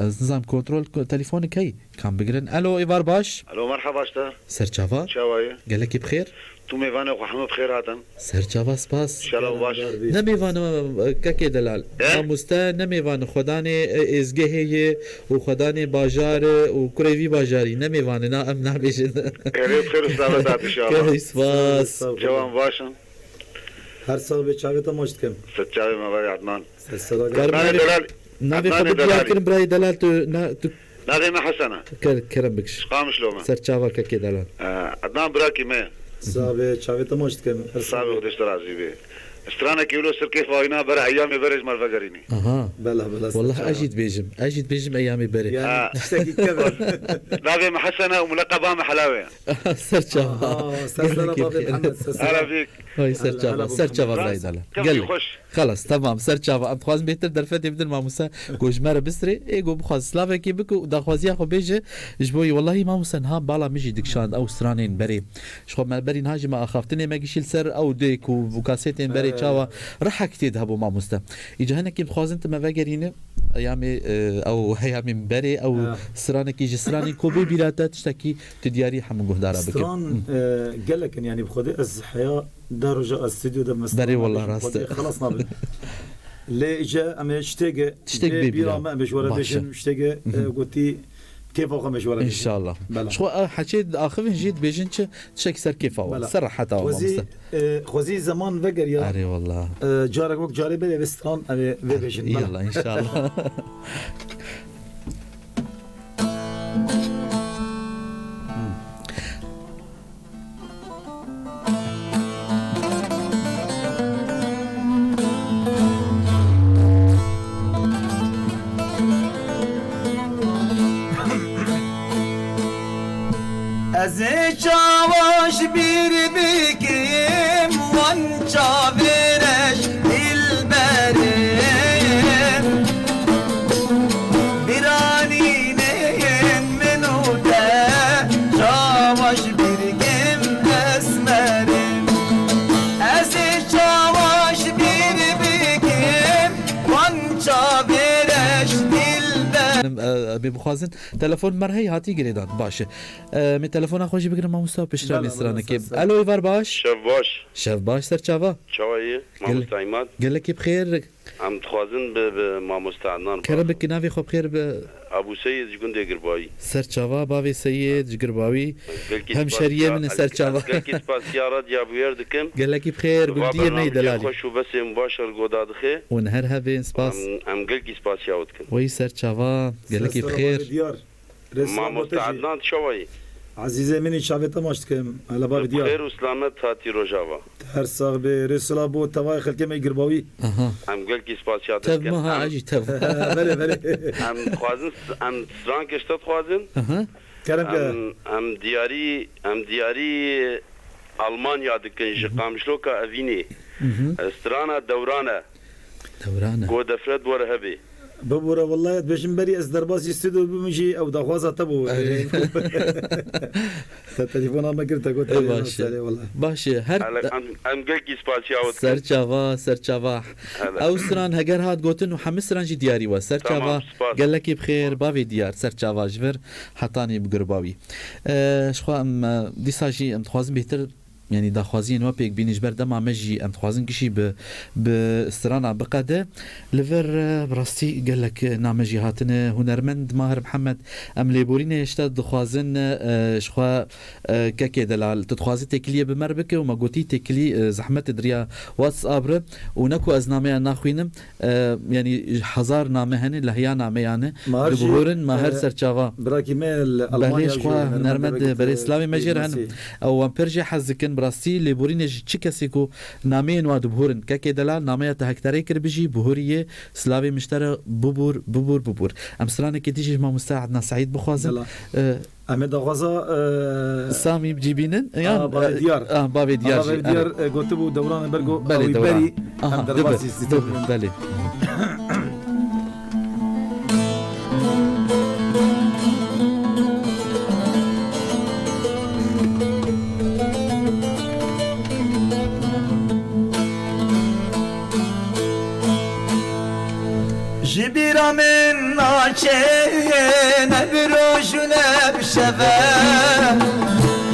نظام كنترول تليفونك هي كان بقرن الو ايفار باش الو مرحبا اشتر سر جافا شاوي قال لك بخير تو ميفانا وحمد بخير هاتن سر جافا سباس ان شاء الله باش نميفانا كاكي دلال مستا نميفانا خداني ازگه هي وخداني باجار وكريفي باجاري نميفانا نا ام نابيجن بخير سلامات ان شاء الله سباس جوان باشن هر سال به چاوتا مشت کم ستچاوي مغاري عدنان دلال نابي خبر ياكن براي دلال تو نادي حسنه كرم بكش قامش لوما سر چاوا كاكي دلال عدنان براكي ما صاحب چاوتا مشت کم صاحب خدش ترازي به استرانا كيلو سر كيف واينا برا ايامي برج مال فقريني اها بلا والله اجيت بيجم ايامي بري يعني تشتكي كذا نادي حسنه وملقبها محلاوه سر چاوا سر بابي محمد هلا فيك هاي سر چاوا براي دلال قال خلاص تمام سر چاوا ام خواز بهتر درفت بدل ما موسى گوجمره بسري ايگو بخواز سلاوكي بكو دخوازيا خو بيجي جبوي والله ما موسى نها بالا مجي دكشان او سترانين بري شو ما بري نهاجي ما اخافتني ما جيش سر او ديك وكاسيتين بري چاوا راح كتيد هبو ما موسى اجا هنا كي بخوازن تما فاجرينه ايامي او هيامي بري او سرانك يجي سراني كوبي بيراتات تشتكي تدياري حمو غدارا بك ستران قال لك يعني بخدي از حياه درجه الاستوديو ده بري والله راست خلاص نابل لي اجا ام اشتاق بيرا ما مشوره بيشن اشتاق قلتي كيف اخو مشوره ان شاء الله شو حكيت اخر جيت بيجن تشك سر كيف هو صراحه تا خوزي زمان فقر يا اري والله جارك وقت جاري بلا بستران ابي بيجن يلا ان شاء الله از چاواش بیر بکیم وان چاورش دل بریم برانی نین منو ده چاواش بیرگیم اسمریم از چاواش بیر بکیم وان چاورش دل بخوازن تلفن مرهي هاتي قريدان باشه من تلفون خوشي بقرا ما مستوى بشرا بيسرانا كيب الو ايفار باش شاف باش سر چاوا چاوي ما مستعمد قال لك بخير عم تخوازن بما مستعدان كربك نافي خو بخير ابو سيد جون دقرباوي سر چاوا بابي سيد جقرباوي هم شريه من سر چاوا قال كي سباسيارات يا ابو يردكم قال لك بخير قلتي ني دلالي خوشو بس مباشر قوداد خي ونهرها بين سباس ام قال كي سباسياوتكم وي سر چاوا قال لك بخير ما مستعدان شوي عزيزي مني شعبت ماشت كم على باب ديار خير وسلامت هاتي روجاوا هر صاحب رسلا بو تواي خلك ما يقربوي ام قال كي سباسيات تب ما عجي تب بله ام خوازن ام سران كشت خوازن كرم ام دياري المانيا دكن جقامشلو كا افيني استرانا دورانه قود افرد ورهبي ببورا والله بيشن بري از درباس يستدو بمشي او دخوازه تبو تليفون ما قلت قلت والله باشه هر ام قلقي سباسياوت سر چاوا او سران هگر هات گوتن و حمسران جي دياري و سر چاوا قال لك بخير بافي ديار سر چاوا جبر حطاني بقرباوي شخوا ام ديساجي ام تخوازم بهتر يعني داخوازين وبيك بينش بردما مجي ام خوازن كشي بسترانا بقاده لفر براستي قال لك نامجي هاتنا هنرمند ماهر محمد ام ليبورين يشتد دخوازن شخوا كاكي دلال تدخوازي تكليه بمربك وما قوتي تكلي زحمه دريا واتساب ونكو ازنامه ناخوينم يعني حزار نامه هني لهيا نامه يعني بهورن ماهر سرچاوا براكي ميل المانيا شخوا هنرمند بريسلاوي مجير هن او ام برجي حزكن براستی لیبورینش چی کسی کو نامین واد بهورن که دلال نامه تا هکتری کر بجی بهوریه سلاوی مشترى ببور امسرانه که دیجی ما مستعدنا سعید بخوازن امید غزا سامی بجيبينن يعني بابي ديار قلت له دوران برجو بري بلي جبيرا من ناچه نبروش نبشفه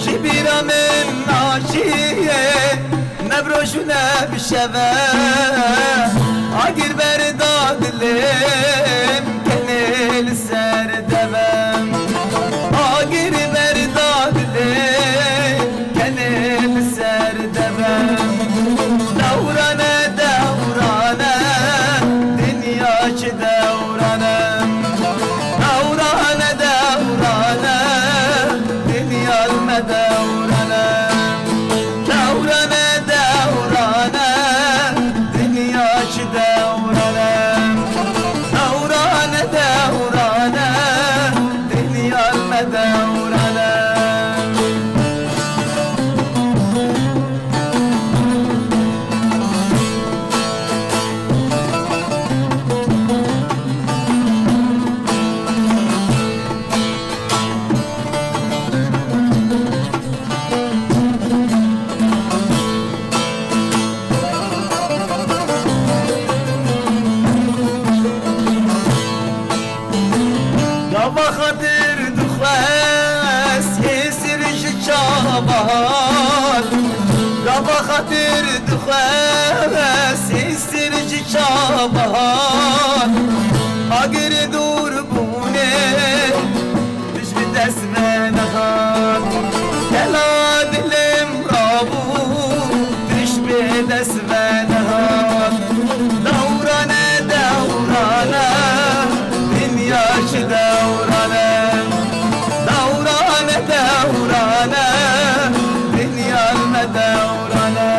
جبيرا من ناچه نبروش نبشفه اگر برداد لم کنل سر دبم اگر برداد لم کنل سر دبم دورانه دورانه چه دورانم دورانه دورانه دنیا المدورانم دورانه دورانه دنیا چه دورانم دورانه دورانه دنیا المدورانم خاطر دخواس استرج چابهان اگر دور بونه بش بدست منهان دلا دلم رابو بش بدست منهان دورانه دورانه دنیا چه دورانه دورانه دورانه دنیا المدورانه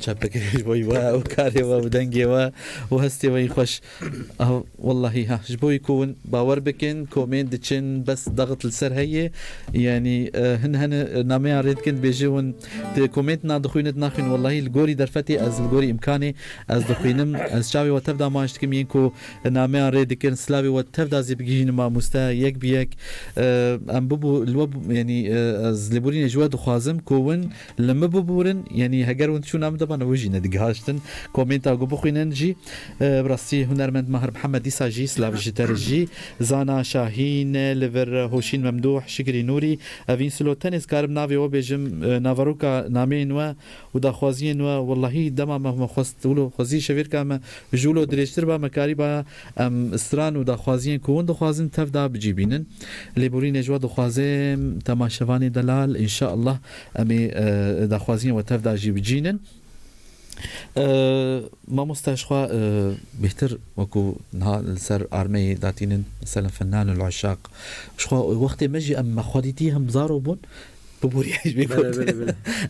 شابك جبوي وكاري ودنجي وهستي وين خوش والله ها جبوي يكون باور بكن كومين دتشن بس ضغط السر هي يعني هن نامي عريد كنت بيجون كومنت نادخوين ناخين والله الجوري درفتي از الجوري امكاني از دخوينم از شاوي وتبدا ما اشتكم ينكو نامي عريد كن سلاوي وتبدا زي بيجين ما مستا يك بيك ام بوبو الوب يعني از لبورين جواد خوازم كون لما ببورن يعني هجرون شو نام دبا نوجي ندقهاشتن كومنت اقو بخوين نجي براسي هنرمند ماهر محمد ديسا جي سلاف جيتارجي زانا شاهين ليفر هوشين ممدوح شكري نوري افين سلو تنس كارم نافي وبيجم نافاروكا نامين ودا خوازين والله دما ما خوست ولو خوزي شوير كام جولو دريشتر با مكاريبا ام استران ودا خوازين كون دو خوازين تفدا بجيبينن ليبورين جواد خوازم تماشواني دلال ان شاء الله امي دا خوازين وتفدا جيبجينن ما مستشخوا بهتر وكو نهار سر ارمي داتين مثلا فنان العشاق شخوا وقت مجي ام خديتي هم زارو بون ببوري بيكون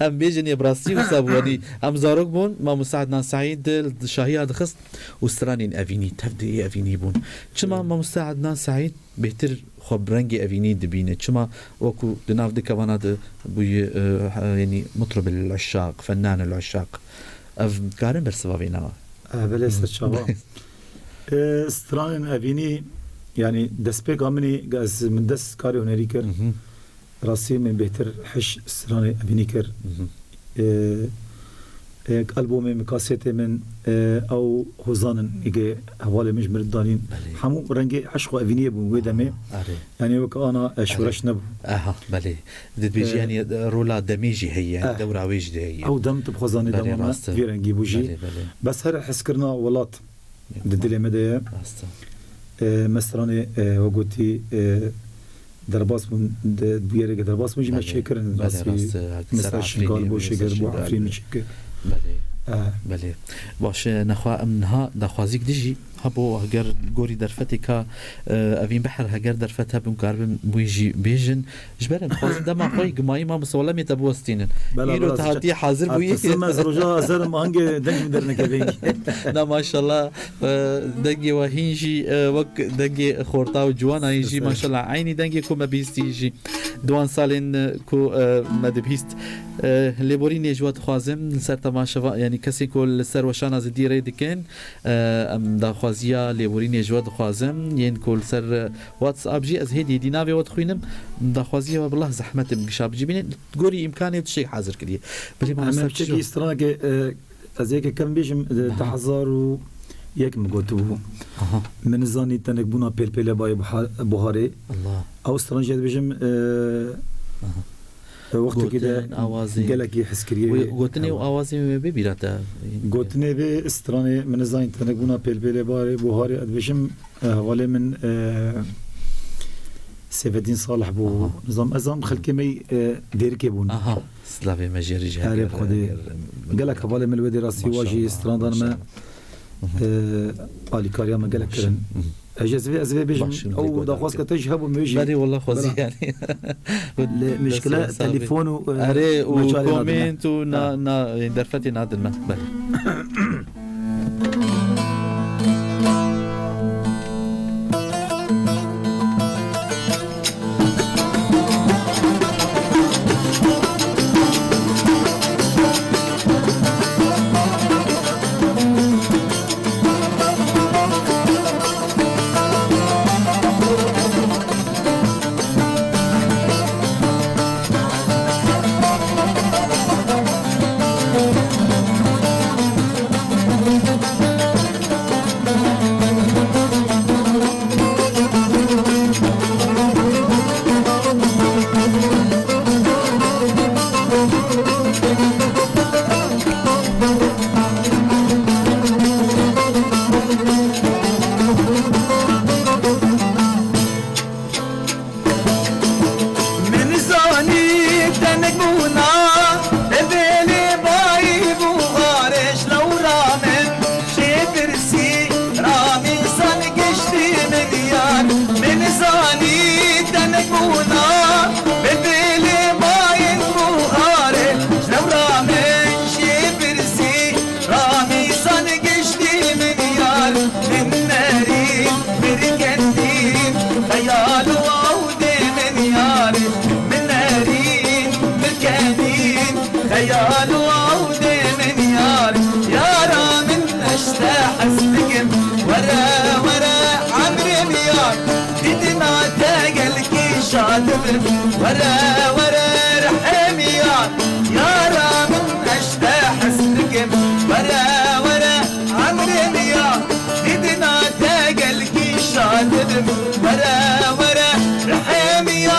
ام بيجني براسي وسابوني ام زاروك بون ما مساعدنا سعيد شاهي هذا خص وسترانين افيني تبدي افيني بون كما ما مساعدنا سعيد بهتر خبرنجي افيني دبينه كما وكو دناف دكواناد بوي يعني مطرب العشاق فنان العشاق كارن برسبابينا بلست الشباب استران افيني يعني دسبيك عمني جاز من دس كاري هنريكر راسي من بهتر حش استران افيني كر ألبومي مكاسيتي من أو هوزانن إيجي حوالي مش مردانين حمو رنجي عشقو أفينية بويدمي يعني وكأنا شورش نبو بلي بيجي يعني رولا دميجي هي يعني دورة ويجدي هي أو دم تبخزاني دماما في رنجي بوجي بس هر حسكرنا ولات ددلي مدايا مستراني وقوتي درباس من بيرك درباس مجي مشكرن بس مثل شغال بو شجر بو عفرين مشكر بله باش نخوا منها دخوازيك دجي هبو هجر جوري درفتي كا أفين بحر هجر درفتها بمقارب بويجي بيجن جبرن خاص دما خوي جماعي ما مسولا ميتابوستين يلو تهاتي حاضر بوي تسمى زرجا زرم هنجي دنج درنا كبينج نا ما شاء الله دنجي وهينجي وك دنجي خورتا وجوانا يجي ما شاء الله عيني دنجي كو ما بيستيجي دوان سالين كو مدبيست ليبورين يجوات خوازم سر تماشا يعني كسي كل سر وشانا زدي ريد كان ام دا خوازيا ليبورين يجوات خوازم ين كل سر واتساب جي از هدي دي نافي وتخوينم دا خوازيا والله زحمه بشاب جيبين تقولي امكانيه شيء حاضر كدي بلي ما نسبتي استراك ازيك كم بيجم تحذر يك مغوتو من زاني تنك بونا بيل باي بوهاري الله او استرانجيت بيجم وقت كده قالك يحس كريه قوتني وآوازي ببيراتا قوتني باستراني من زين تنقونا بيل باري بوهاري ادبشم حوالي من 17 صالح بو نظام ازام خلكي مي ديركي بون سلافي مجري جهه قالك حوالي من الودي راسي واجي استراندان ما قالي كاريا ما قالك كرن أجازة بيجم أو دخواسك تجهب وميجي بدي والله خوزي يعني مشكلة تليفون أري وكومنت ونا درفتي نادل ما شادم ورا ورا رحم يار يارا من اشتاح حسنكم ورا ورا عمري يار بدنا تاقلكي شادم ورا ورا رحم يار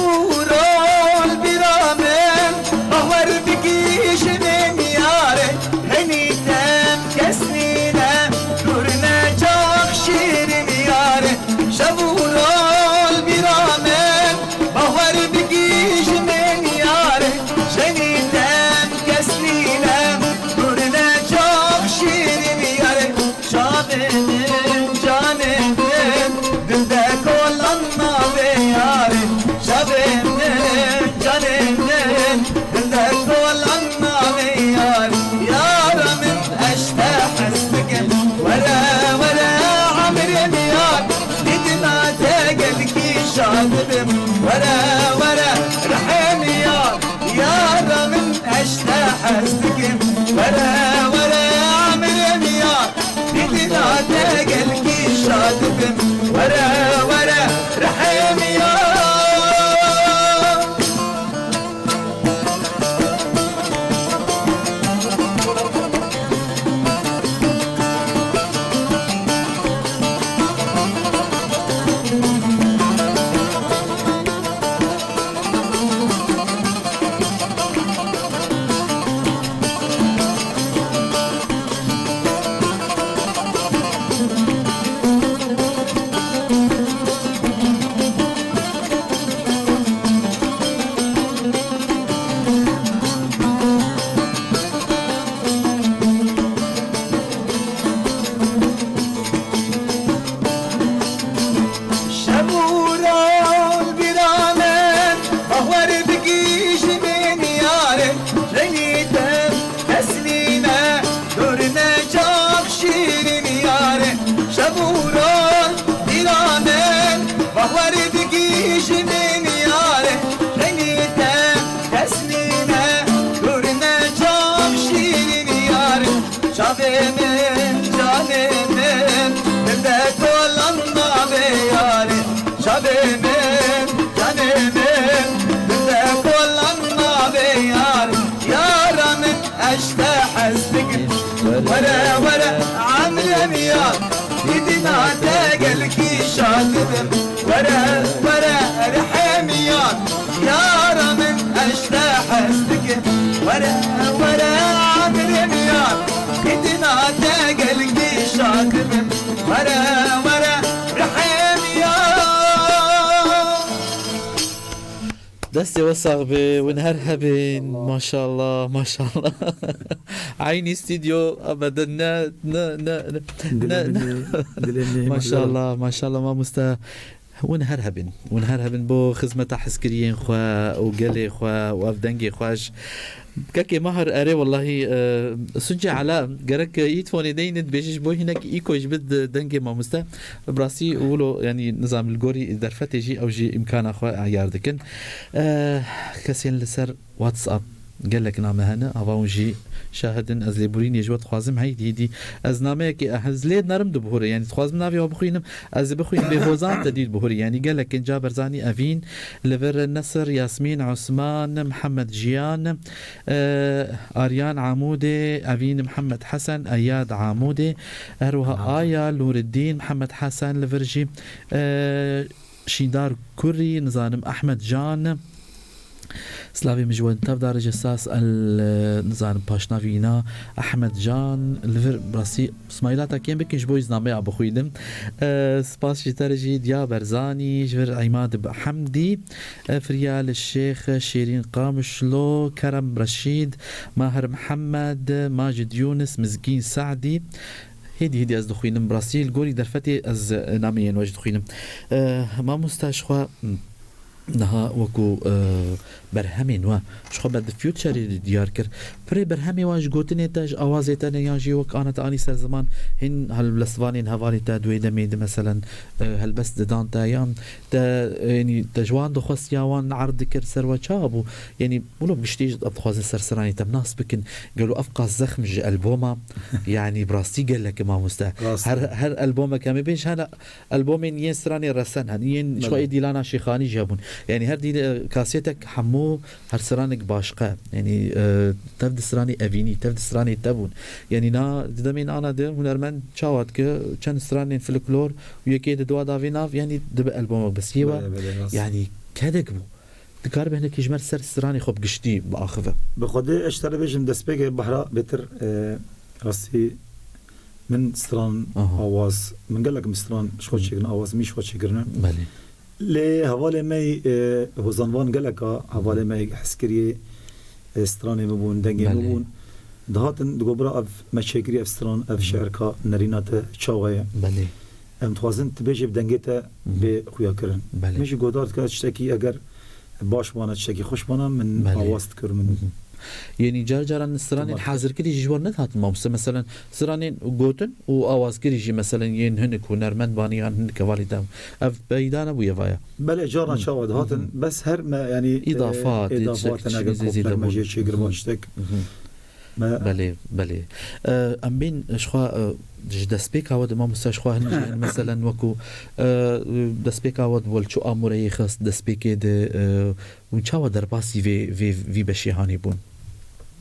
شبورال برامن بهور بگیش من یاره هنیتم کسنینم دورنا جاق شیرین یاره شبورال برامن بهور بگیش من یاره هنیتم کسنینم دورنا جاق شیرین یاره شابنم جانم دلده کلان نابه یاره شابنم جانم دلده کلان نابه یاره یارا من اشتاح حسنكم ورا ورا عمري يار بدنا تاقلكي شادم ورا ورا رحم يار يارا من اشتاح حسنكم ورا ورا عمري يار بدنا تاقلكي شادم ورا ورا رحم يار شبورال برامن بهور بگیش من یاره جنیتم تسلیمه دورنا جاق شیرین یاره شبورال برامن بهور بگیش من یاره جنیتم تسلیمه دورنا جاق شیرین یاره شابنم جانم دلده کلان نابه یاره شابنم جانم دلده کلان نابه یاره یارا من اشتاح حسنكم ورا ورا عمري يار بدنا تاقلكي شادم ورا ورا رحم يار يارا من اشتاح حسنكم ورا ورا عمري يار بدنا تاقلكي شادم ورا ورا رحم يار دستي وسخ ونهار هبن ما شاء الله ما شاء الله عيني استديو ابدا ما شاء الله ما شاء الله ما مستا ونهار هبن بو خدمة حسكريين خوا وقلي خوا وافدنجي خواش كاكي مهر اري والله سنجي على جرك يتفوني دين بيجش بو هناك ايكوش بد دنجي ما مستا براسي ولو يعني نظام الجوري درفت جي او جي امكان اخوا عياردكن كاسين لسر واتساب قال لك نعمة هنا أفاونجي شاهدن از لبورين يجوت خوازم هيدي از نامه كي از ليد نرم دو بهوري يعني خوازم نافي وبخوينم از بخوين بهوزان تديد بهوري يعني قال لك جابر زاني أفين لفر النصر ياسمين عثمان محمد جيان آريان عمودي أفين محمد حسن أياد عمودي أروها آيا نور الدين محمد حسن لفرجي شيدار كوري نظام أحمد جان سلاوی مجوان تف درجه ساس النظام پاشناوینا احمد جان لفر براسی اسماعیلاتا کیم بکنش بویز نامه ابو خویدم سپاس جترجی دیا برزانی جور عماد حمدی فریال الشيخ شيرين قامشلو كرم رشيد ماهر محمد ماجد يونس مزكين سعدي هدي از دخوینم براسیل گوری درفتی از نامین واجد دخوینم ما مستشخوا نها وكو برهمين و شخو بعد فيوتشر ديار كر بري برهمي واش قوتني تاج اوازي تاني ياجي وك انا تاني سر زمان هن هالبلسوانين هوالي تا دوي دميد مثلا هالبس دان تايان تا يعني تجوان دو خص ياوان عرض كر سر وشابو يعني بقولوا بيشتيج ابخواز سرسراني تمناس بكن قالوا افقا زخمج البوما يعني براستي قال لك ما مستا هر البوما كان بينش هلا البومين يسراني رسن هنين شوي ديلانا شيخاني جابون يعني هر دي كاسيتك حمو هر سرانك باشقه يعني تفد سراني افيني تفد سراني تبون يعني نا دمين انا ده هنرمن شاوت ك كان سراني فلكلور ويكيد دوا دافيناف يعني دب البوم بس يوا يعني كدكبو تكار بهنا كيجمر سر سراني خب قشتي باخذه بخدي اشتري بيجم دسبيك بحرا بتر راسي من سران اواز من قال لك مستران شخو شيغن اواز مش شخو شيغرنا بله لي هوالي ماي وزنوان قالك هوالي ماي حسكري استراني مبون دنگي مبون دهاتن دغبرا اف مشاكري اف استران اف شعركا نرينات تشاويا بله ام توازن تبيجي بدنگيتا بخويا كرن مش گودار كا تشتكي اگر باش وانا تشتكي خوش وانا من اواست كر من يعني جارجارن سرانين حاضر كري جوار نتهات مامس مثلا سرانين غوتن واواز كري مثلا ين هنك هنرمند باني هنك والدام اف بيدانا بو يفايا بلا جارنا شاود هاتن بس هر ما يعني اضافات انا زيد ما جيت شي غرماشتك بله ام بين شخوا دسبيك هود ما مستشخوا مثلا وكو دسبيك هود ولچو اموري خاص دسبيك ده وچاو درباسي في بشي هاني بون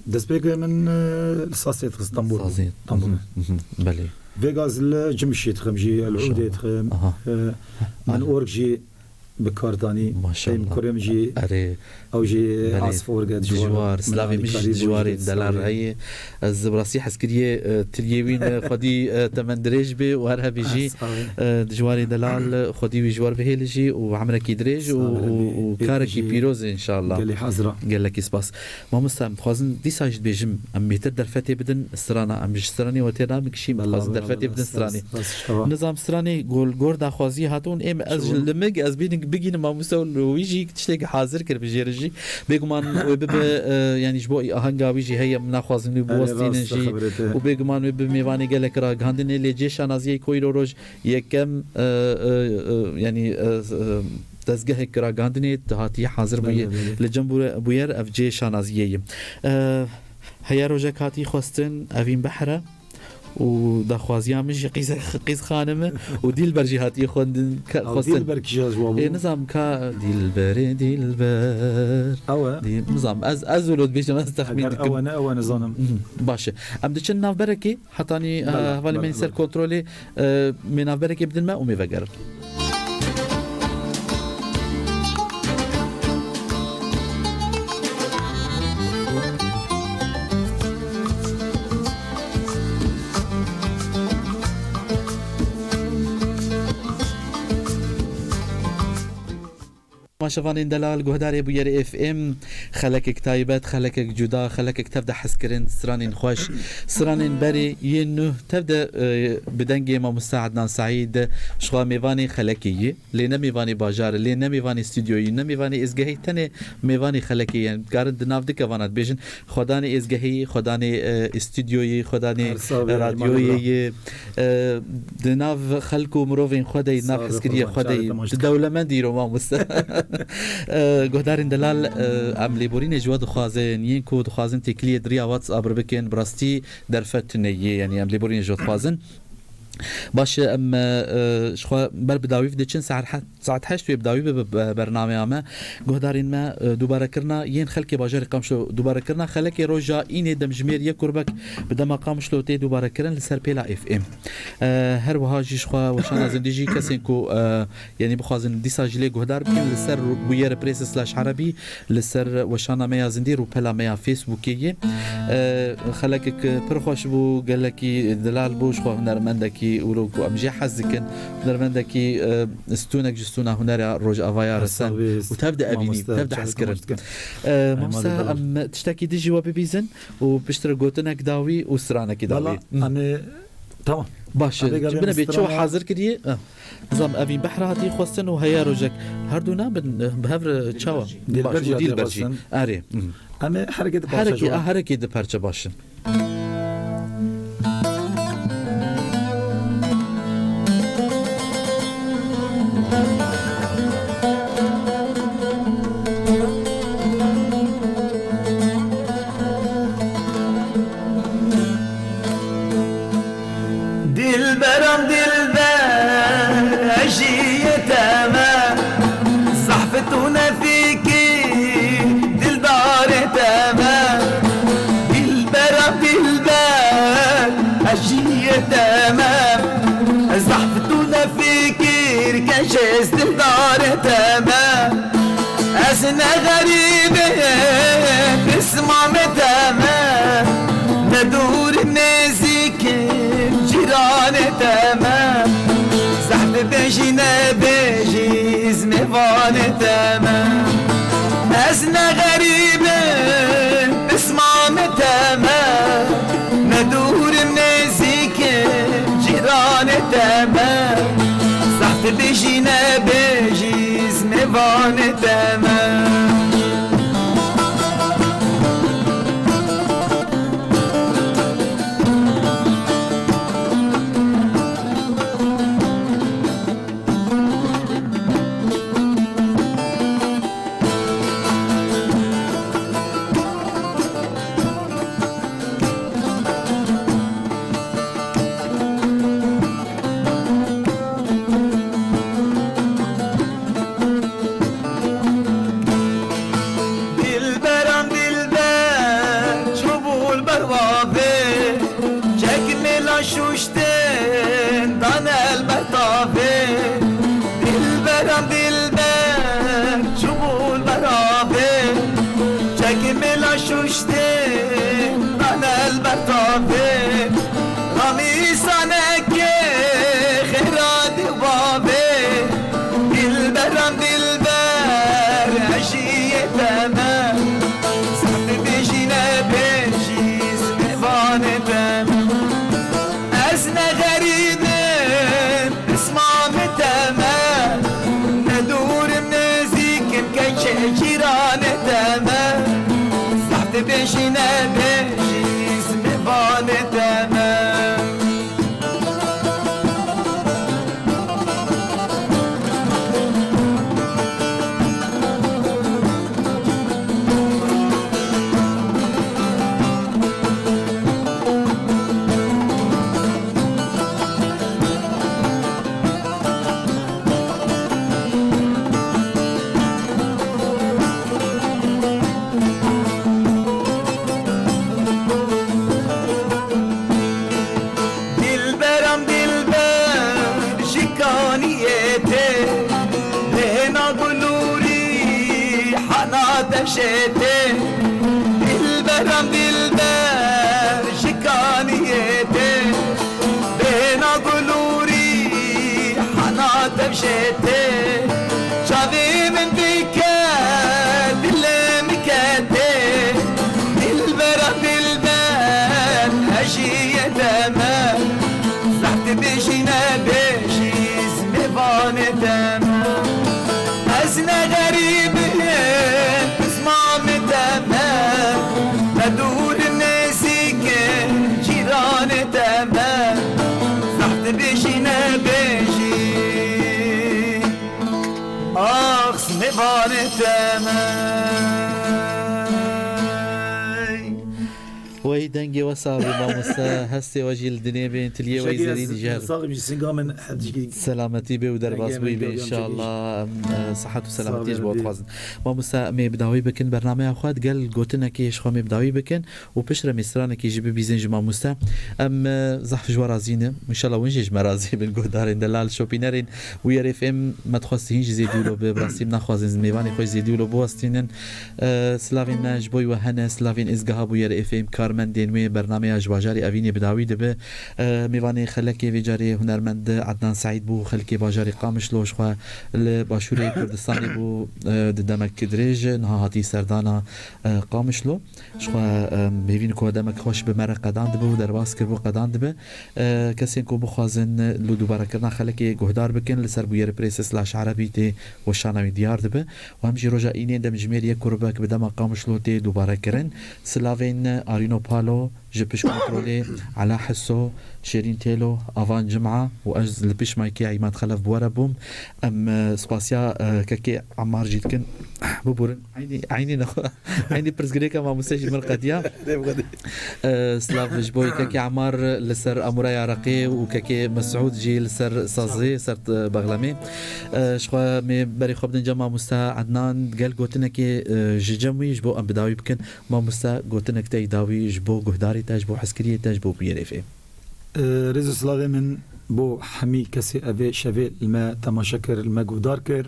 دسبيك من الصاسيت اسطنبول بله فيغاز الجمشي تخمجي العودي تخم من اورجي بكارداني ما شاء الله كورمجي او جي عصفور قد جوار سلافي مش جواري دلار هي الزبراسي حسكريه تريوين خدي تمندريج بي وهرها بيجي جواري دلال خدي بجوار بهيلجي وعمرك دريج وكاركي بيروز ان شاء الله قال لي حاضره قال لك سباس ما مستم خوازن دي ساجد بيجم ام متر درفتي بدن استرانا ام جستراني وتنامك شي خوازن درفتي بدن استراني نظام استراني جول دا خوازي هاتون ام از لمج از بين بيجين ما مسول ويجي تشتي حاضر كر بجيرجي بيجمان وبب يعني جبو اهنگا ويجي هي مناخوازن بوستينجي وبيجمان وب ميواني قالك را غاندن لي جيش نازي كويروج يكم يعني دزگه کرا گاندنی هاتی حاضر بوی لجنب بویر اف جي شانازیه هيا روجا كاتي خوستن افين بحره ودخوازيا مش قيز خانمه وديل برجيهاتي خوندن خوستن ديل بركجاز وابو نظام كا ديل بر او دي نظام از ولود بيش ما استخمين او انا ظنم باشه ام دچن ناف بركي حطاني هوالي من سر كنترولي من ناف بركي بدن ما امي فقر شوفان دلال گهداری بویر اف ام خلک کتایبات خلک جدا خلک تبدا حسكرين سرانين خوش سرانين بري ينو تبدا بدنگي ما مساعدنا سعيد شوا ميواني خلكيه لينا ميواني باجار لينا ميواني استوديو لينا ميواني ازگهي تنه ميواني خلكيه يعني قارد ناف دك وانات بيجن خداني ازگهي خداني استوديوي خداني راديوي دناف خلكو مروفين خداي ناف حسكريه خداي دولمندي رو ما مسا گهدارین دلال عملی بورین جواد خوازن ین کو خوازن تکلیه دریا واتس ابر بکن براستی درفت نه یعنی عملی بورین جواد خوازن باش ام شخوا بر بداوی في دچن ساعت 8 بداوی برنامه ما گهدارین ما دوباره کرنا ین خلک باجر قمشلو دوباره کرنا خلک روجا این دمجمیر یک کربک بدما قمشلو تی دوباره کرن لسر پیلا اف ام هر وها جی شخوا وشان زندگی کسین کو یعنی بخوازن دیساجلی گهدار بین لسر بویر پریس سلاش عربی لسر وشان ما زندی رو پیلا ما فیسبوکیه خلک پر خوش بو گلکی دلال بو شخوا هنرمندکی وروك امجي حزكن درمندكي استونك جستونا هنرا روج افايا رسان وتبدا ابيني تبدا حسكرن ممسا ام تشتكي دي جواب بيزن وبشتر قوتنك داوي وسرانك داوي انا تمام باش جبنا بيت شو حاضر كدي نظام ابين بحر هاتي خوستن وهيا روجك هردونا بهفر تشاوا ديل برجي اري انا حركه دي برچه باشن جيز دار تمام أسنا غريبة اسمع تمام ندور نزيك جيران تمام زحف بيجينا بيجي زمفان تمام أسنا غريبة اسمع تمام ندور نزيك جيران تمام بيجينا بيجي زمفان تمام بيجينا بيجي زمفان تمام شتي البرم بالبر شكانيتي بين قلوري حنات بشتي شافي من بك دلمكتي البرم بالبر هشية تمام زحت بيجينا بيجي زمفان تمام أزنا غريب اسمع من وي دنجي وصابي ماموسا هستي وجي الدنيا بين تليه ويزرين جهر صاغي مش سنقا من حد سلامتي بي ودرباس بي ان شاء الله صحة وسلامتي جبوت خوازن ماموسا مي بداوي بكن برنامج اخوات قال قوتنا كي شخو مي بداوي بكن وبشره مصرانه كي جيب بيزنج ماموسا ام زحف جوارازينه ان شاء الله وينجي مرازي بالقدارين دلال شوبينرين وير اف ام ما تخصين زيدولو براسيم ناخوازن ميواني خوي زيدولو بوستينن سلافين ناجبوي وهنا سلافين ازغهاب وير اف ام كارمن دينوي برنامج جواجاري افيني بداوي دبه ميواني خلكي فيجاري هنرمند عدنان سعيد بو خلكي باجاري قامش لوش خو باشوري كردستاني بو دمك دريج نهاتي سردانا قامش لو شخو ميوين كو دمك خوش بمره قدان دبه درباس كربو قدان دبه كسين كو بخوازن لو دوباره كرنا خلكي جهدار بكن لسر بو ير بريسس لاش عربي تي وشانوي ديار دبه وهمجي رجا اينين دم جميريه كربك بدما قامش لو تي دوباره كرن سلافين ارينو بالو جبش كنترولي على حسو شيرين تيلو افان جمعه واجز البش مايكي عماد خلف بوربوم ام سباسيا كاكي عمار جيتكن ببورن عيني عيني برزغريكا ما مسجل من القديا سلاف جبوي كاكي عمار لسر اموراي رقي وكاكي مسعود جي لسر صازي سرت بغلامي شخوا مي بري خبدن جما مستا عدنان قال قوتنا كي جموي جبو ام بداوي بكن ما مستا قوتنا كتاي داوي جبو قهداري تاجبو عسكريه تاجبو بيرفي ريزو سلاوي من بو حمي كسي أبي شافي الماء تماشكر الماء قدار كر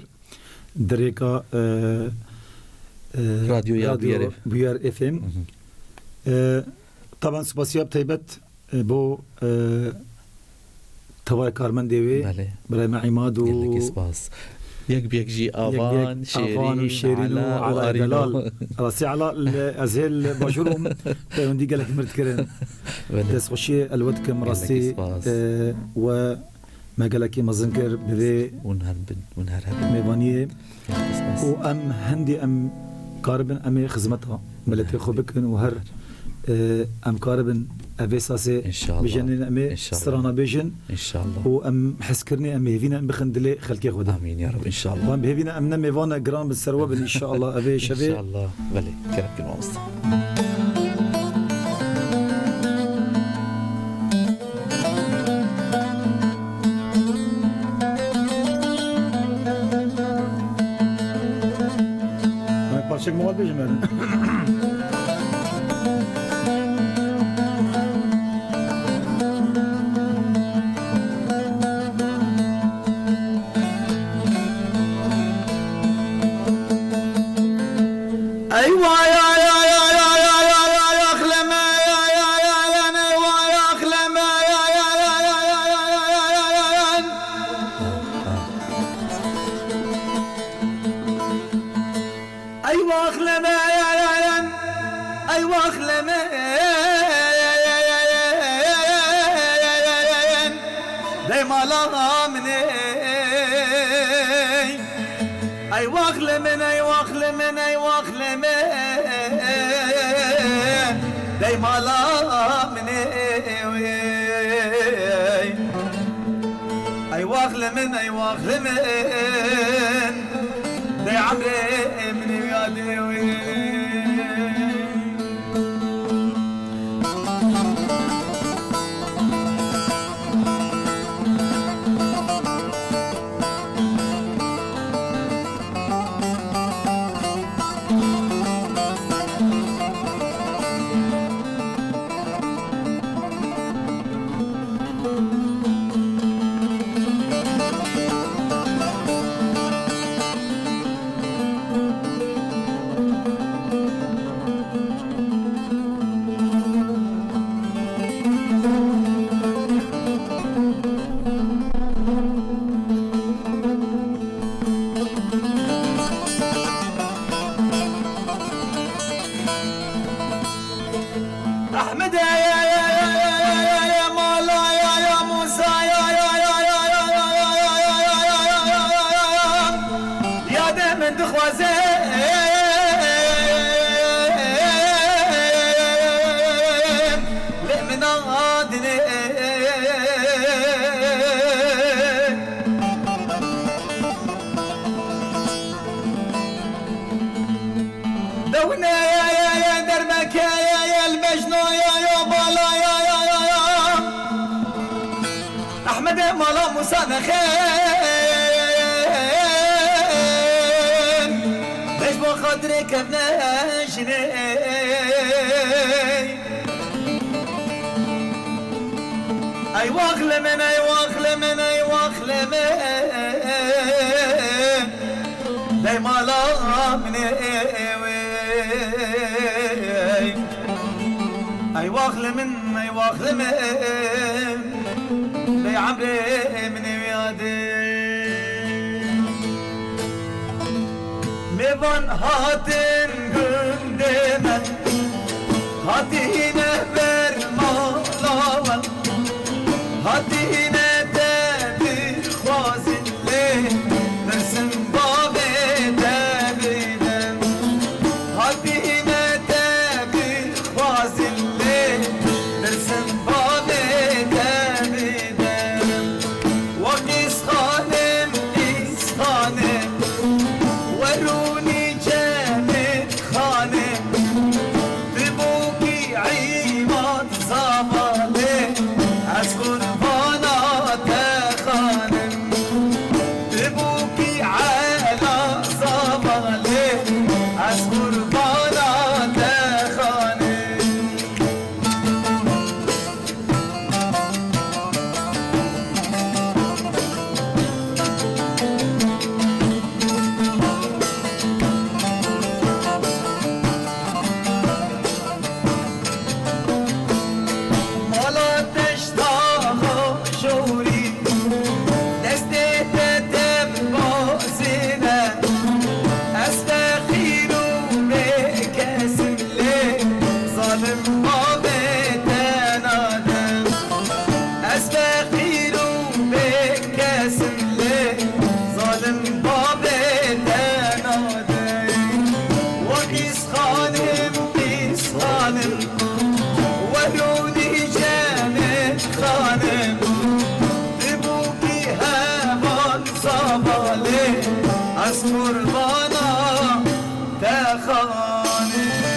دريكا راديو يا بيار اف ام طبعا سباسياب تيبت بو تواي كارمن ديوي براي عماد و سباس يك بيجي افان شيرين على دلال راسي على ازهل باشورهم وندي قال لك مرتكرن بس خشي الود كم راسي و ما قال لك مزنكر بذي ونهر ميبانيه وام هندي ام قاربن ام خدمتها ملتي خوبكن وهر ام قاربن افيساسي ان شاء الله بجنن امي سرانا بيجن ان شاء الله وام حسكرني ام هيفينا بخندلي خلكي غدا امين يا رب ان شاء الله وام هيفينا ام نمي فانا جرام بالسروه ان شاء الله ابي شبي ان شاء الله بلي كرك الموست ما بارشك مو بيجمل دونا يا دربك يا المجنون يا sana خير ليش ما خاطرك بنجني اي واخلمن اي واخلمن اي واخلمن لي ما لا مني اي واخلمن اي واخلمن لي عمري من ويادي ميفان هاتن قدامك هاتينا برمالاوان هاتينا تابي خوازن ليه نرسم بابي تابينا هاتينا تابي خوازن ليه نرسم بابي تابينا وقيس خانم قيس خانم وروني جامد خانم تبوكي عيمات زمالي أسكن فانا تخانم تبوكي على زمالي أسكن فانا تخانم مالا تشتاق شوري دستي تتم بازينا استخير بكسم لي ظالم بابي تنادم استخير بكسم لي ظالم بابي تنادم وقيس خانم قيس خانم وروني جامد خانم تبوكي همان صبالي أسمر بانا تخانم